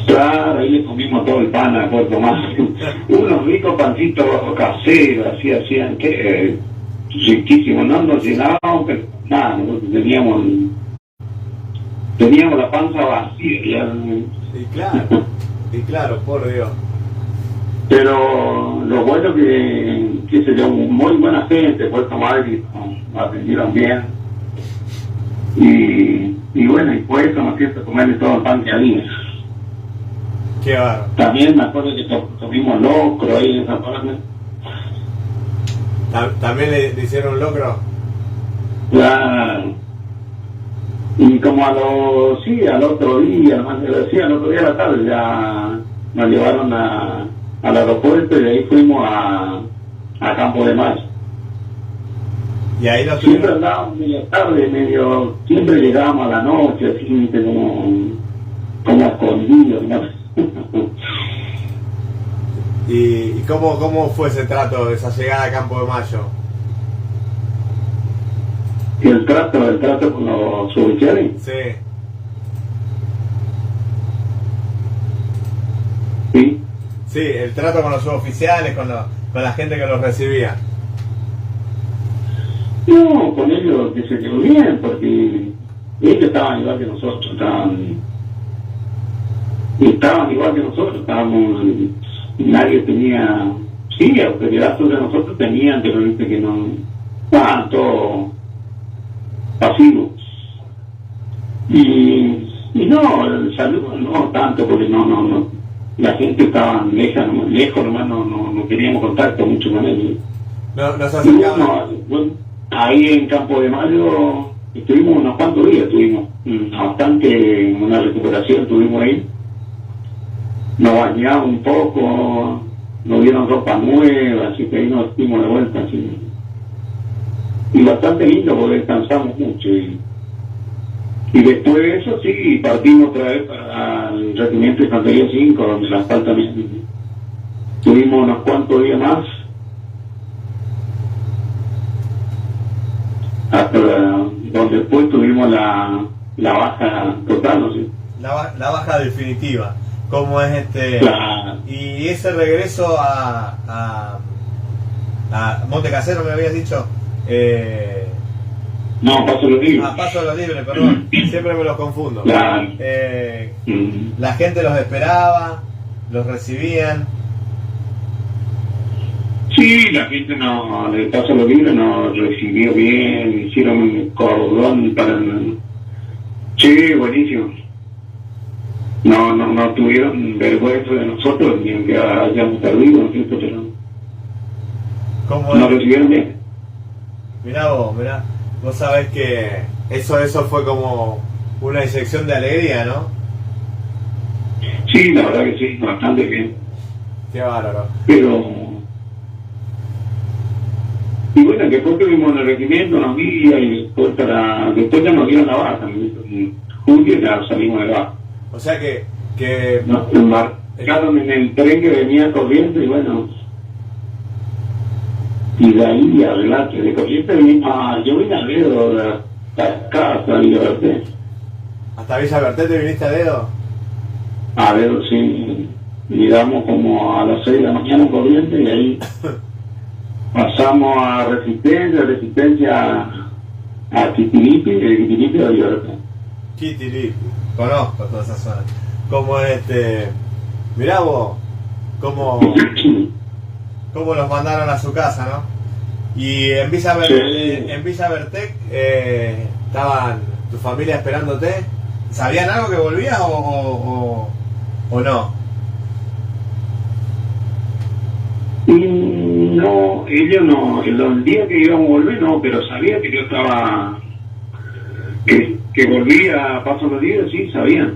Claro, ahí le comimos todo el pan a Puerto Madryn. Unos ricos pancitos caseros, así hacían que riquísimos, no nos llenábamos, pero nada, nosotros teníamos la panza vacía. Ya. Y claro, por Dios. Pero lo bueno que se dio muy buena gente, Puerto Madryn, nos atendieron bien. Y bueno, y por eso nos quiso comerle todo el pan que había. Qué bárbaro. También me acuerdo que comimos locro ahí en esa parte. ¿También le hicieron locro? Claro. Y como al otro día, más que decía, al otro día a la tarde ya nos llevaron al aeropuerto y de ahí fuimos a Campo de Mayo. Y ahí nos Siempre andábamos medio tarde, siempre llegábamos a la noche, así como escondidos, ¿no? ¿Y cómo fue ese trato, esa llegada a Campo de Mayo? El trato con los oficiales. Sí. Sí. Sí, el trato con los suboficiales, con la gente que los recibía. No, con ellos que se quedó bien, porque ellos estaban igual que nosotros, estaban igual que nosotros, nadie tenía, sí, autoridad sobre nosotros tenían, pero viste que no, estaban todos pasivos. Y no, el saludo no tanto, porque no, la gente estaba lejos nomás, no teníamos contacto mucho con ellos. No, nos acercaban. Bueno, ahí en Campo de Mayo estuvimos unos cuantos días, tuvimos bastante, una recuperación tuvimos ahí. Nos bañamos un poco, nos dieron ropa nueva, así que ahí nos fuimos de vuelta. Así. Y bastante lindo porque descansamos mucho. Y después de eso, sí, partimos otra vez para el Regimiento de Infantería 5, donde la falta también. Tuvimos unos cuantos días más, hasta donde después tuvimos la baja total, ¿no sé? La baja definitiva. ¿Cómo es y ese regreso a Monte Casero, me habías dicho? No, Paso de los Libres. Paso de los Libres, perdón. Siempre me los confundo. La gente los esperaba, los recibían. Sí, la gente de Paso de los Libres nos recibió bien, hicieron un cordón para... Sí, buenísimo. No tuvieron vergüenza de nosotros, ni aunque hayamos perdido, ¿no? Pero nos recibieron bien. Mirá vos sabés que eso fue como una inyección de alegría, ¿no? Sí, la verdad que sí, bastante bien. Qué bárbaro. Pero... Y bueno, después tuvimos el regimiento unos días y después ya nos dieron la baja. En julio ya salimos de la baja. O sea que nos embarcaron en el tren que venía corriente y bueno, y de ahí adelante, de corriente yo vine a dedo de la casa de Villa Berté. ¿Hasta Villa Berté te viniste a dedo? A dedo, sí, llegamos como a las 6 de la mañana corriente y ahí pasamos a Resistencia a Quitilipi, de Quitilipi a Villa Berté. Quitilipi, conozco toda esa zona. Como mirá vos, cómo los mandaron a su casa, ¿no? Y en Villa Berté estaban tu familia esperándote. ¿Sabían algo que volvías o no? No, ellos no, el día que íbamos a volver no, pero sabía que yo estaba, que volvía a Paso de los Libres, sí, sabían.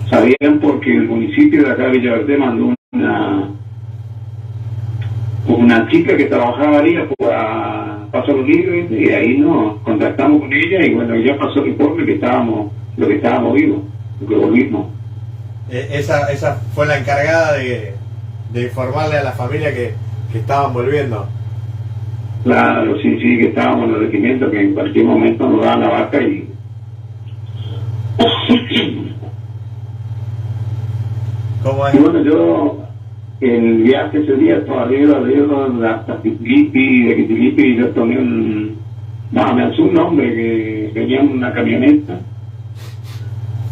sabían porque el municipio de acá de Villaverde mandó una chica que trabajaba ahí a Paso los Libres, y ahí nos contactamos con ella y bueno, ella pasó el informe que estábamos vivos, que volvimos. Esa fue la encargada de informarle a la familia que estaban volviendo. Claro, sí, que estábamos en los regimientos, que en cualquier momento nos daban la vaca y... ¿Cómo es? Y bueno, yo, el viaje ese día, todavía hasta Quitilipi, de Quitilipi, yo tomé me alzó un hombre que venía en una camioneta.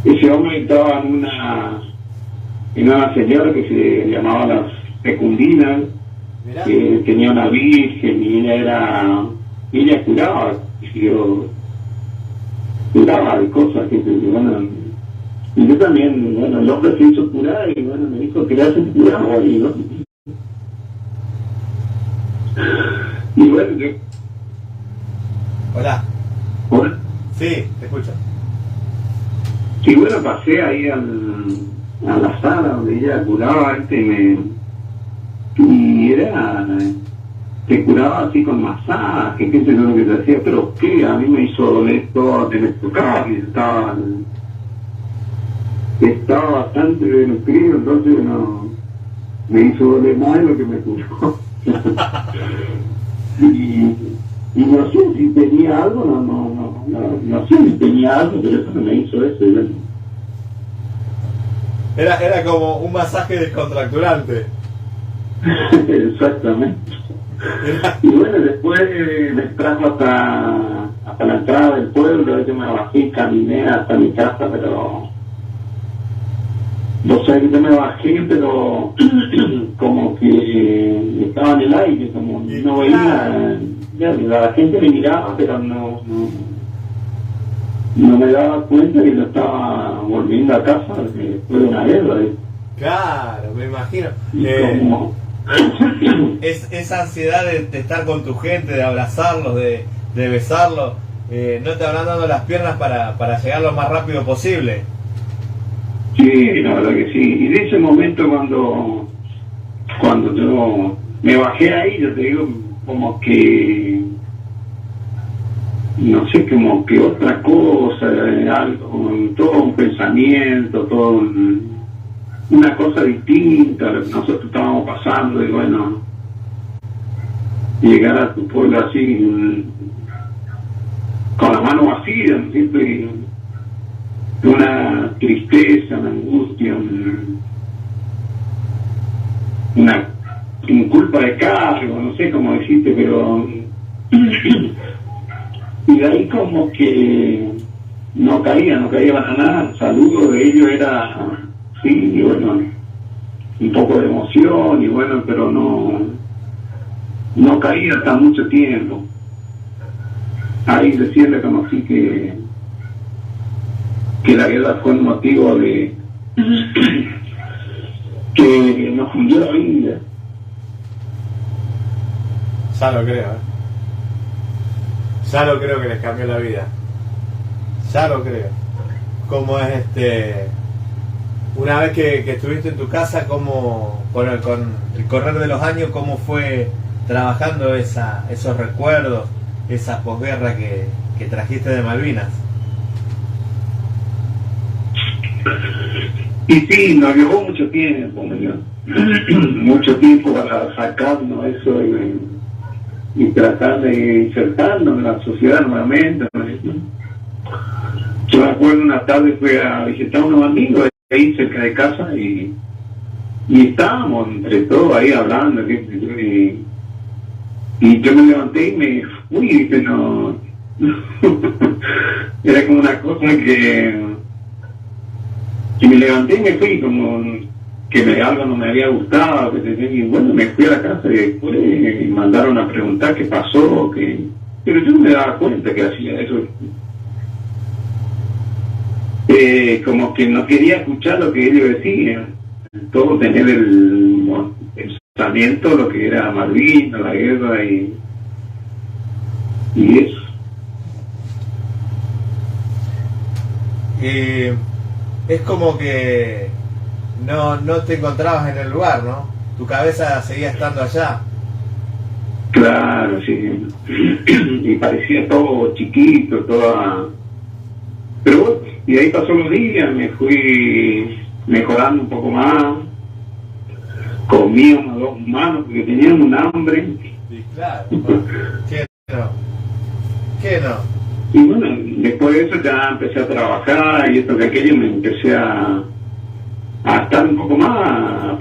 Ese hombre estaba en una señora que se llamaba la Fecundina, que tenía una virgen y ella curaba, curaba de cosas que bueno, y yo también, bueno, el hombre se hizo curar y bueno, me dijo que le hacen curar y ¿no? Y bueno, yo... Hola. ¿Hola? Sí, te escucho. Y bueno, pasé ahí a la sala donde ella curaba, y te curaba así con masaje, qué sé yo lo que te hacía, pero qué, a mí me hizo doler todo, me tocaba, y estaba bastante desnutrido, entonces no, me hizo doler más de lo que me curó. y no sé si tenía algo, no sé si tenía algo, pero eso no me hizo eso. Era como un masaje descontracturante. Exactamente. Y bueno, después me trajo hasta la entrada del pueblo, yo me bajé y caminé hasta mi casa, pero no sé, yo me bajé, pero como que estaba en el aire, como no veía, la gente me miraba, pero no me daba cuenta que yo estaba volviendo a casa después de una guerra. Claro, me imagino. Como... esa ansiedad de estar con tu gente, de abrazarlos, de besarlos, no te habrán dado las piernas para llegar lo más rápido posible. Sí, la verdad que sí. Y de ese momento cuando yo me bajé ahí, yo te digo, como que no sé, como que otra cosa, algo, todo un pensamiento, todo una cosa distinta a lo que nosotros estábamos pasando. Y bueno, llegar a tu pueblo así con la mano vacía, ¿no? Siempre una tristeza, una angustia, una culpa de cargo, no sé cómo decirte, pero y de ahí como que no caía para nada. El saludo de ellos era, sí, y bueno, un poco de emoción, y bueno, pero no caía hasta mucho tiempo. Ahí recién le conocí que la guerra fue un motivo de que nos fundió la vida. Ya lo creo, ya lo creo que les cambió la vida, ya lo creo. ¿Cómo es una vez que estuviste en tu casa, cómo con el correr de los años, cómo fue trabajando esos recuerdos, esa posguerra que trajiste de Malvinas? Y sí, nos llevó mucho tiempo, mucho tiempo para sacarnos eso y tratar de insertarnos en la sociedad nuevamente. Yo me acuerdo una tarde fui a visitar a unos amigos ahí cerca de casa y estábamos entre todos ahí hablando, y yo me levanté y me fui, pero era como una cosa que me levanté y me fui, como que algo no me había gustado, y bueno, me fui a la casa y después me mandaron a preguntar qué pasó, pero yo no me daba cuenta que hacía eso. Como que no quería escuchar lo que ellos decían, todo tener el pensamiento, lo que era Malvinas, la guerra y eso. es como que no te encontrabas en el lugar, ¿no? Tu cabeza seguía estando allá. Claro, sí. Y parecía todo chiquito, toda... Pero bueno, y ahí pasó los días, me fui mejorando un poco más, comía unas 2 manos porque tenía un hambre. Sí, claro. Bueno, ¿qué no? ¿Qué no? Y bueno, después de eso ya empecé a trabajar y esto que aquello, me empecé a estar un poco más, a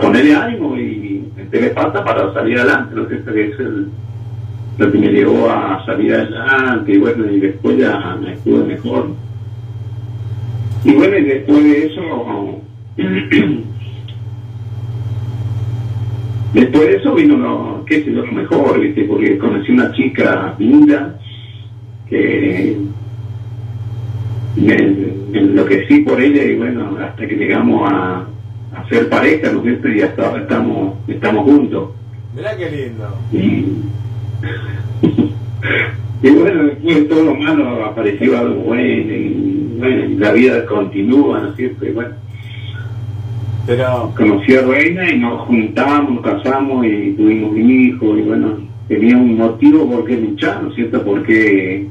ponerle ánimo y meterle pata para salir adelante, lo que es lo que me llevó a salir adelante, y bueno, y después ya me estuve mejor. Y bueno, y después de eso, vino lo mejor, ¿viste? Porque conocí una chica linda que me enloquecí por ella, y bueno, hasta que llegamos a ser pareja, ¿no es cierto? Y hasta ahora estamos juntos. Mirá qué lindo. Y bueno, después de todo lo malo apareció algo bueno, y bueno, y la vida continúa, ¿no es cierto? Y bueno, pero conocí a Reina y nos juntamos, nos casamos y tuvimos un hijo, y bueno, tenía un motivo por qué luchar, ¿no es cierto? Porque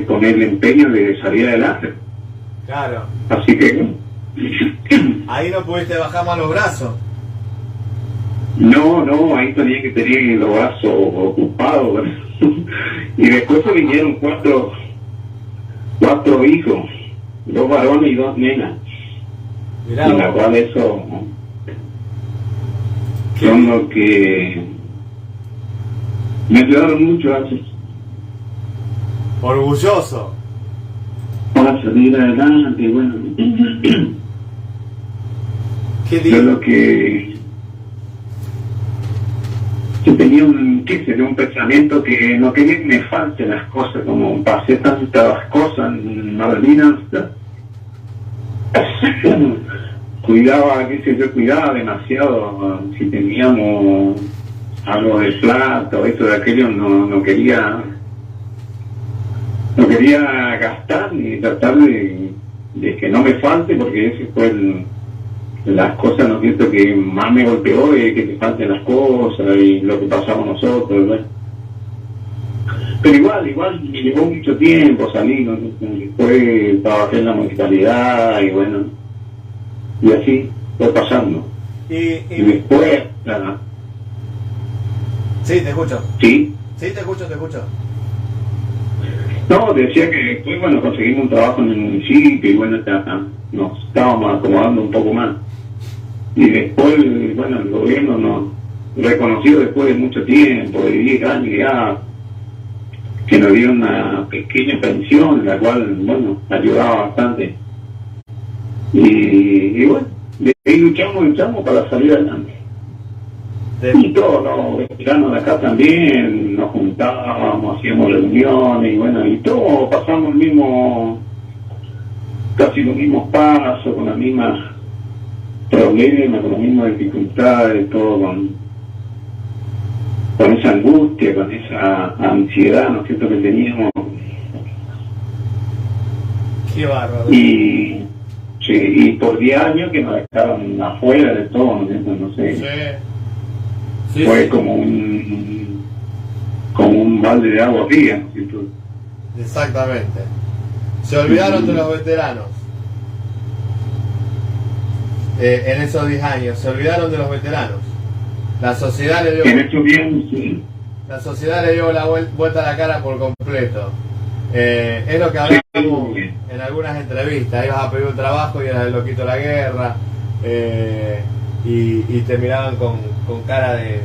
ponerle empeño de salir adelante. claro, Así que ahí no pudiste bajar más los brazos. no, ahí tenía que tener los brazos ocupados, ¿verdad? Y después se vinieron cuatro hijos, 2 varones y 2 nenas. Mirá, En la cual eso son lo que me ayudaron mucho orgulloso. para salir adelante. Y bueno, Qué yo lindo. lo que yo tenía un pensamiento que no quería que me falten las cosas, como pasé tantas cosas en Malvinas. Cuidaba demasiado. Si teníamos algo de plata o esto de aquello, no quería gastar ni tratar de que no me falte, porque ese fue las cosas, ¿no es cierto?, que más me golpeó, es que te falten las cosas y lo que pasamos nosotros, ¿verdad? Pero igual me llevó mucho tiempo salir, ¿no? Después trabajé en la municipalidad y bueno, y así fue pasando. Y después, nada. Sí, te escucho. ¿Sí? Sí, te escucho. No, decía que después, bueno, conseguimos un trabajo en el municipio y bueno, nos estábamos acomodando un poco más. Y después, bueno, el gobierno nos reconoció después de mucho tiempo, de 10 años ya, que nos dio una pequeña pensión, la cual, bueno, ayudaba bastante. Y bueno, de ahí luchamos para salir adelante. Y todos los veteranos de acá también nos juntábamos, hacíamos reuniones y bueno, y todos pasamos casi los mismos pasos, con las mismas problemas, con las mismas dificultades, todo con esa angustia, con esa ansiedad, ¿no es cierto?, que teníamos. Qué bárbaro. Y por 10 años que nos dejaron afuera de todo, ¿no es cierto? No sé. Sí, Fue sí. como un balde de agua fría, ¿no es cierto? Exactamente. Se olvidaron de los veteranos. En esos 10 años, se olvidaron de los veteranos. La sociedad le dio, En estos días, sí. la sociedad le dio la vuelta a la cara por completo. Es lo que hablamos Sí. en algunas entrevistas. Ibas a pedir un trabajo y eras el loquito de la guerra. Y te miraban con cara de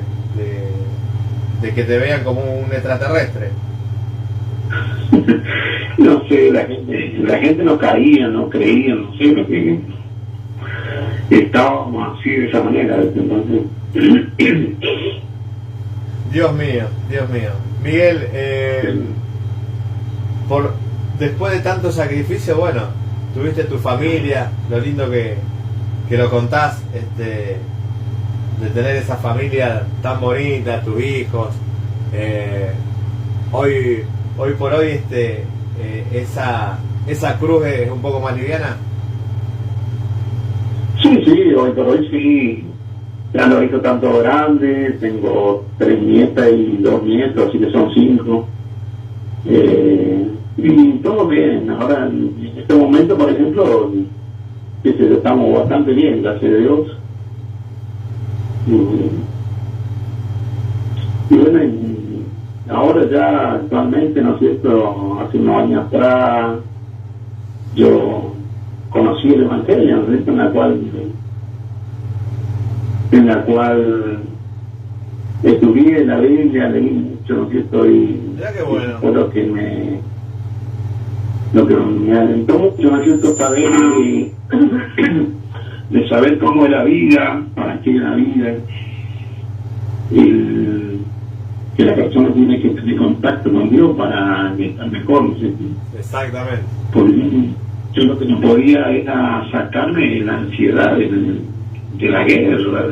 que te vean como un extraterrestre. No sé, la gente no caía, no creía, no sé, lo que estábamos así de esa manera. Entonces, Dios mío. Miguel, después de tanto sacrificio, bueno, tuviste tu familia, lo lindo que lo contás, de tener esa familia tan bonita, tus hijos, hoy por hoy esa cruz es un poco más liviana. Sí, sí, hoy por hoy sí. Ya lo he visto tanto grande, tengo 3 nietas y 2 nietos, así que son 5. Y todo bien. Ahora, en este momento, por ejemplo, estamos bastante bien, gracias a Dios. Y bueno, ahora ya actualmente, ¿no es cierto? Hace unos años atrás, yo conocí el Evangelio, ¿no es cierto? En la cual estudié la Biblia, leí mucho, ¿no es cierto? Y Mira qué bueno. fue lo que me alentó mucho, ¿no es cierto? Saber de saber cómo es la vida, para qué es la vida, que la persona tiene que tener contacto con Dios para estar mejor, ¿no es cierto? Exactamente. Porque yo lo que no podía era sacarme la ansiedad de la guerra,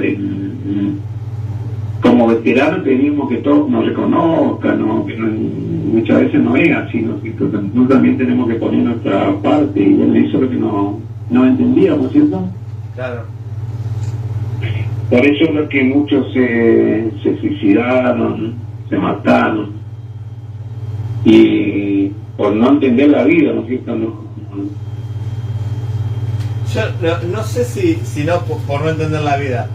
como veteranos pedimos que todos nos reconozcan, ¿no? Que muchas veces no es así, ¿no? Nosotros también tenemos que poner nuestra parte, y bueno, eso es lo que no entendíamos, ¿cierto? Claro. Por eso es lo que muchos se suicidaron, se mataron, y por no entender la vida, ¿no es cierto? Yo no sé si no por no entender la vida,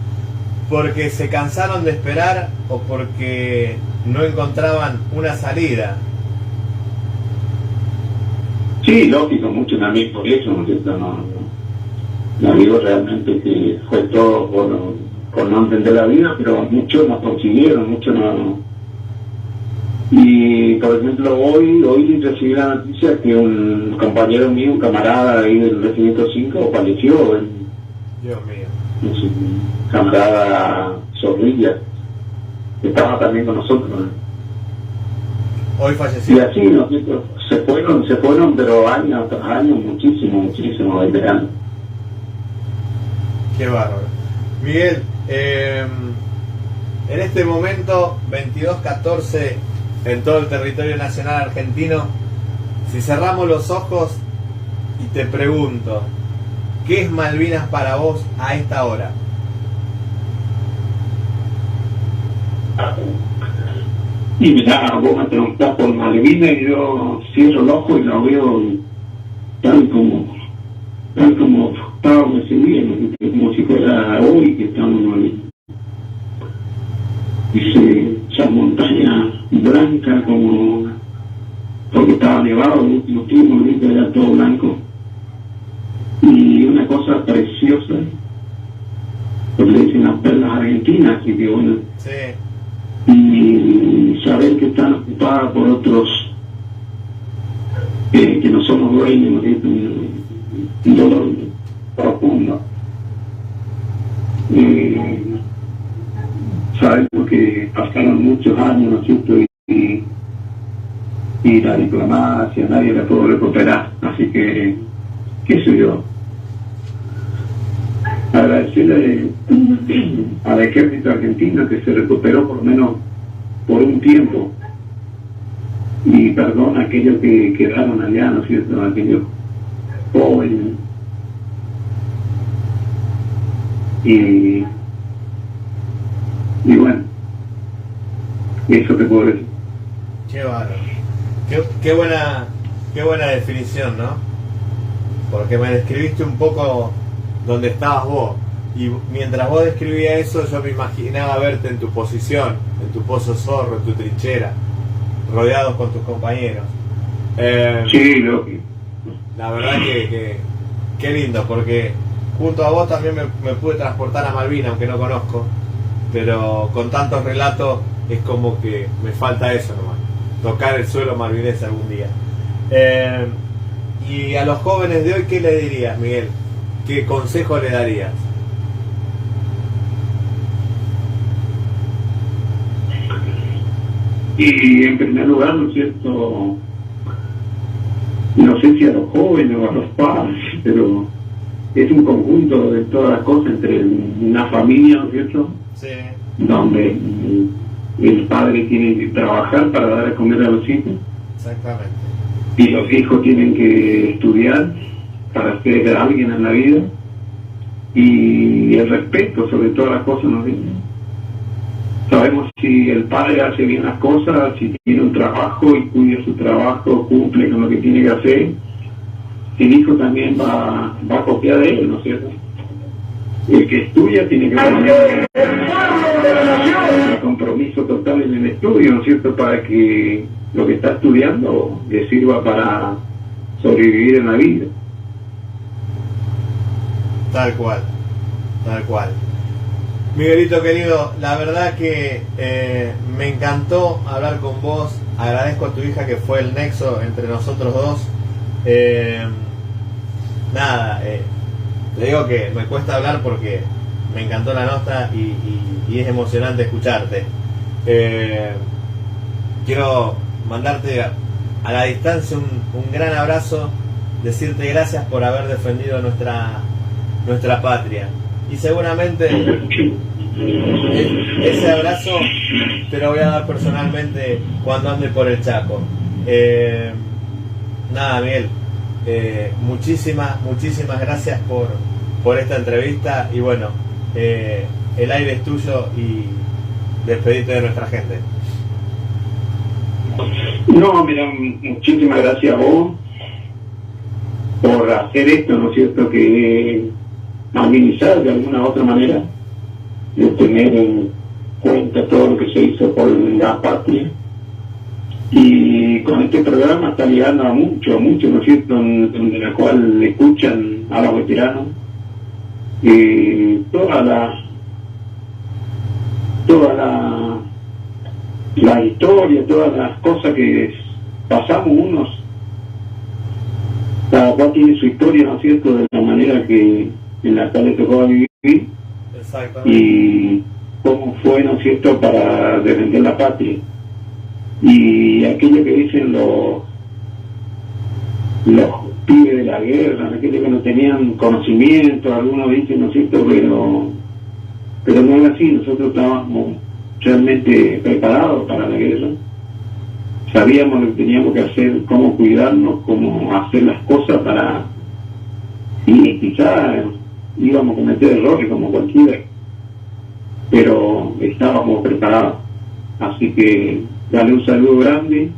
porque se cansaron de esperar o porque no encontraban una salida. Sí, lógico, mucho también por eso, ¿no es cierto? No digo realmente que fue todo por no entender la vida, pero muchos no consiguieron, muchos no. Y por ejemplo, hoy recibí la noticia que un compañero mío, un camarada ahí del Regimiento 5, falleció. Dios mío. Un camarada Zorrilla, que estaba también con nosotros, ¿no? Hoy falleció. Y así, ¿no? Se fueron, pero años tras años, muchísimos veteranos. Qué bárbaro. Miguel, en este momento, 22:14 en todo el territorio nacional argentino, si cerramos los ojos y te pregunto, ¿qué es Malvinas para vos a esta hora? Y mirá, vos me preguntás por Malvinas y yo cierro el ojo y lo veo tal como estábamos ese día, como si fuera hoy que estamos ahí. Dice, esa montaña blanca como, porque estaba nevado el último tiempo, ahorita era todo blanco. Y una cosa preciosa, porque le dicen las perlas argentinas, así que bueno. Sí. Y saber que están ocupadas por otros que no somos dueños, un dolor profundo. Sabemos que pasaron muchos años, ¿no es cierto? Y la diplomacia, nadie la pudo recuperar, así que, qué sé yo, agradecerle al ejército argentino que se recuperó por lo menos por un tiempo, y perdón a aquellos que quedaron allá, ¿no es cierto?, aquellos jóvenes, y bueno, eso te puedo decir. Qué bárbaro. Qué buena definición, ¿no? Porque me describiste un poco donde estabas vos. Y mientras vos describías eso, yo me imaginaba verte en tu posición, en tu pozo zorro, en tu trinchera, rodeados con tus compañeros. Sí, lógico. La verdad que qué lindo, porque junto a vos también me pude transportar a Malvinas, aunque no conozco, pero con tantos relatos es como que me falta eso nomás, tocar el suelo malvinés algún día. Y a los jóvenes de hoy, ¿qué le dirías, Miguel? ¿Qué consejo le darías? Y en primer lugar, ¿no es cierto?, no sé si a los jóvenes o a los padres, pero es un conjunto de todas las cosas entre una familia, ¿no es cierto?, Sí. donde el padre tiene que trabajar para dar a comer a los hijos. Exactamente. y los hijos tienen que estudiar para ser alguien en la vida, y el respeto sobre todas las cosas nos dice. Sabemos si el padre hace bien las cosas, si tiene un trabajo y cuida su trabajo, cumple con lo que tiene que hacer, el hijo también va a copiar de él, ¿no es cierto? El que estudia tiene que tener un compromiso total en el estudio, ¿no es cierto?, para que lo que está estudiando le sirva para sobrevivir en la vida. Tal cual, tal cual. Miguelito querido, la verdad que me encantó hablar con vos. Agradezco a tu hija que fue el nexo entre nosotros dos. Te digo que me cuesta hablar porque me encantó la nota y es emocionante escucharte. Quiero mandarte a la distancia un gran abrazo, decirte gracias por haber defendido nuestra patria. Y seguramente ese abrazo te lo voy a dar personalmente cuando ande por el Chaco. Miguel, muchísimas gracias por esta entrevista, y bueno, el aire es tuyo y despedite de nuestra gente. No, mira, muchísimas gracias a vos por hacer esto, ¿no es cierto?, que amenizar de alguna u otra manera, de tener en cuenta todo lo que se hizo por la patria. Y con este programa está llegando a mucho, ¿no es cierto?, en la cual escuchan a los veteranos toda la historia, todas las cosas que pasamos unos. Cada cual tiene su historia, ¿no es cierto?, de la manera en la cual le tocó vivir. Exactamente. Y cómo fue, ¿no es cierto?, para defender la patria. Y aquello que dicen los pibes de la guerra, aquellos que no tenían conocimiento, algunos dicen, ¿no es cierto?, pero no es así. Nosotros estábamos realmente preparados para la guerra. Sabíamos lo que teníamos que hacer, cómo cuidarnos, cómo hacer las cosas para... Y quizás íbamos a cometer errores como cualquiera, pero estábamos preparados. Así que darle un saludo grande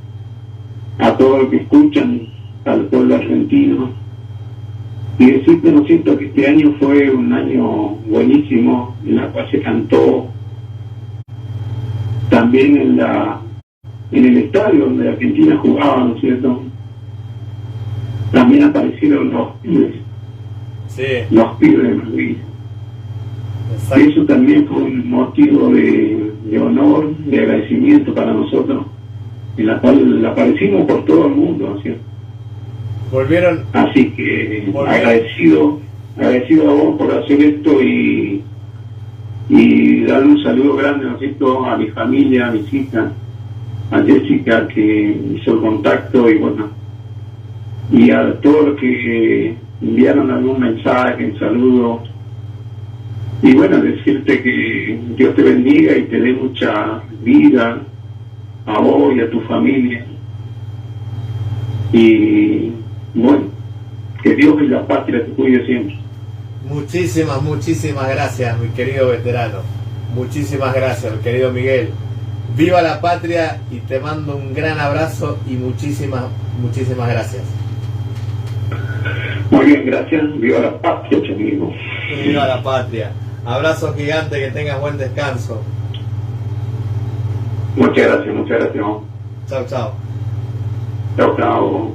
a todos los que escuchan, al pueblo argentino, y decirte, ¿no es cierto?, que este año fue un año buenísimo, en la cual se cantó también en el estadio donde Argentina jugaba, ¿no es cierto?, también aparecieron los pibes. Sí. Los pibes de Madrid. Exacto. Eso también fue un motivo de honor, de agradecimiento para nosotros, en la cual aparecimos por todo el mundo, ¿no es cierto? Volvieron. Así que agradecido a vos por hacer esto, y darle un saludo grande, ¿no es cierto?, a mi familia, a mis hijas, a Jessica, que hizo el contacto, y bueno, y a todos los que enviaron algún mensaje, un saludo. Y bueno, decirte que Dios te bendiga y te dé mucha vida a vos y a tu familia. Y bueno, que Dios y la patria te cuide siempre. Muchísimas gracias, mi querido veterano. Muchísimas gracias, mi querido Miguel. Viva la patria, y te mando un gran abrazo y muchísimas gracias. Muy bien, gracias. Viva la patria, amigo. Viva la patria. Abrazo gigante, que tengas buen descanso. Muchas gracias. Chao. Chao.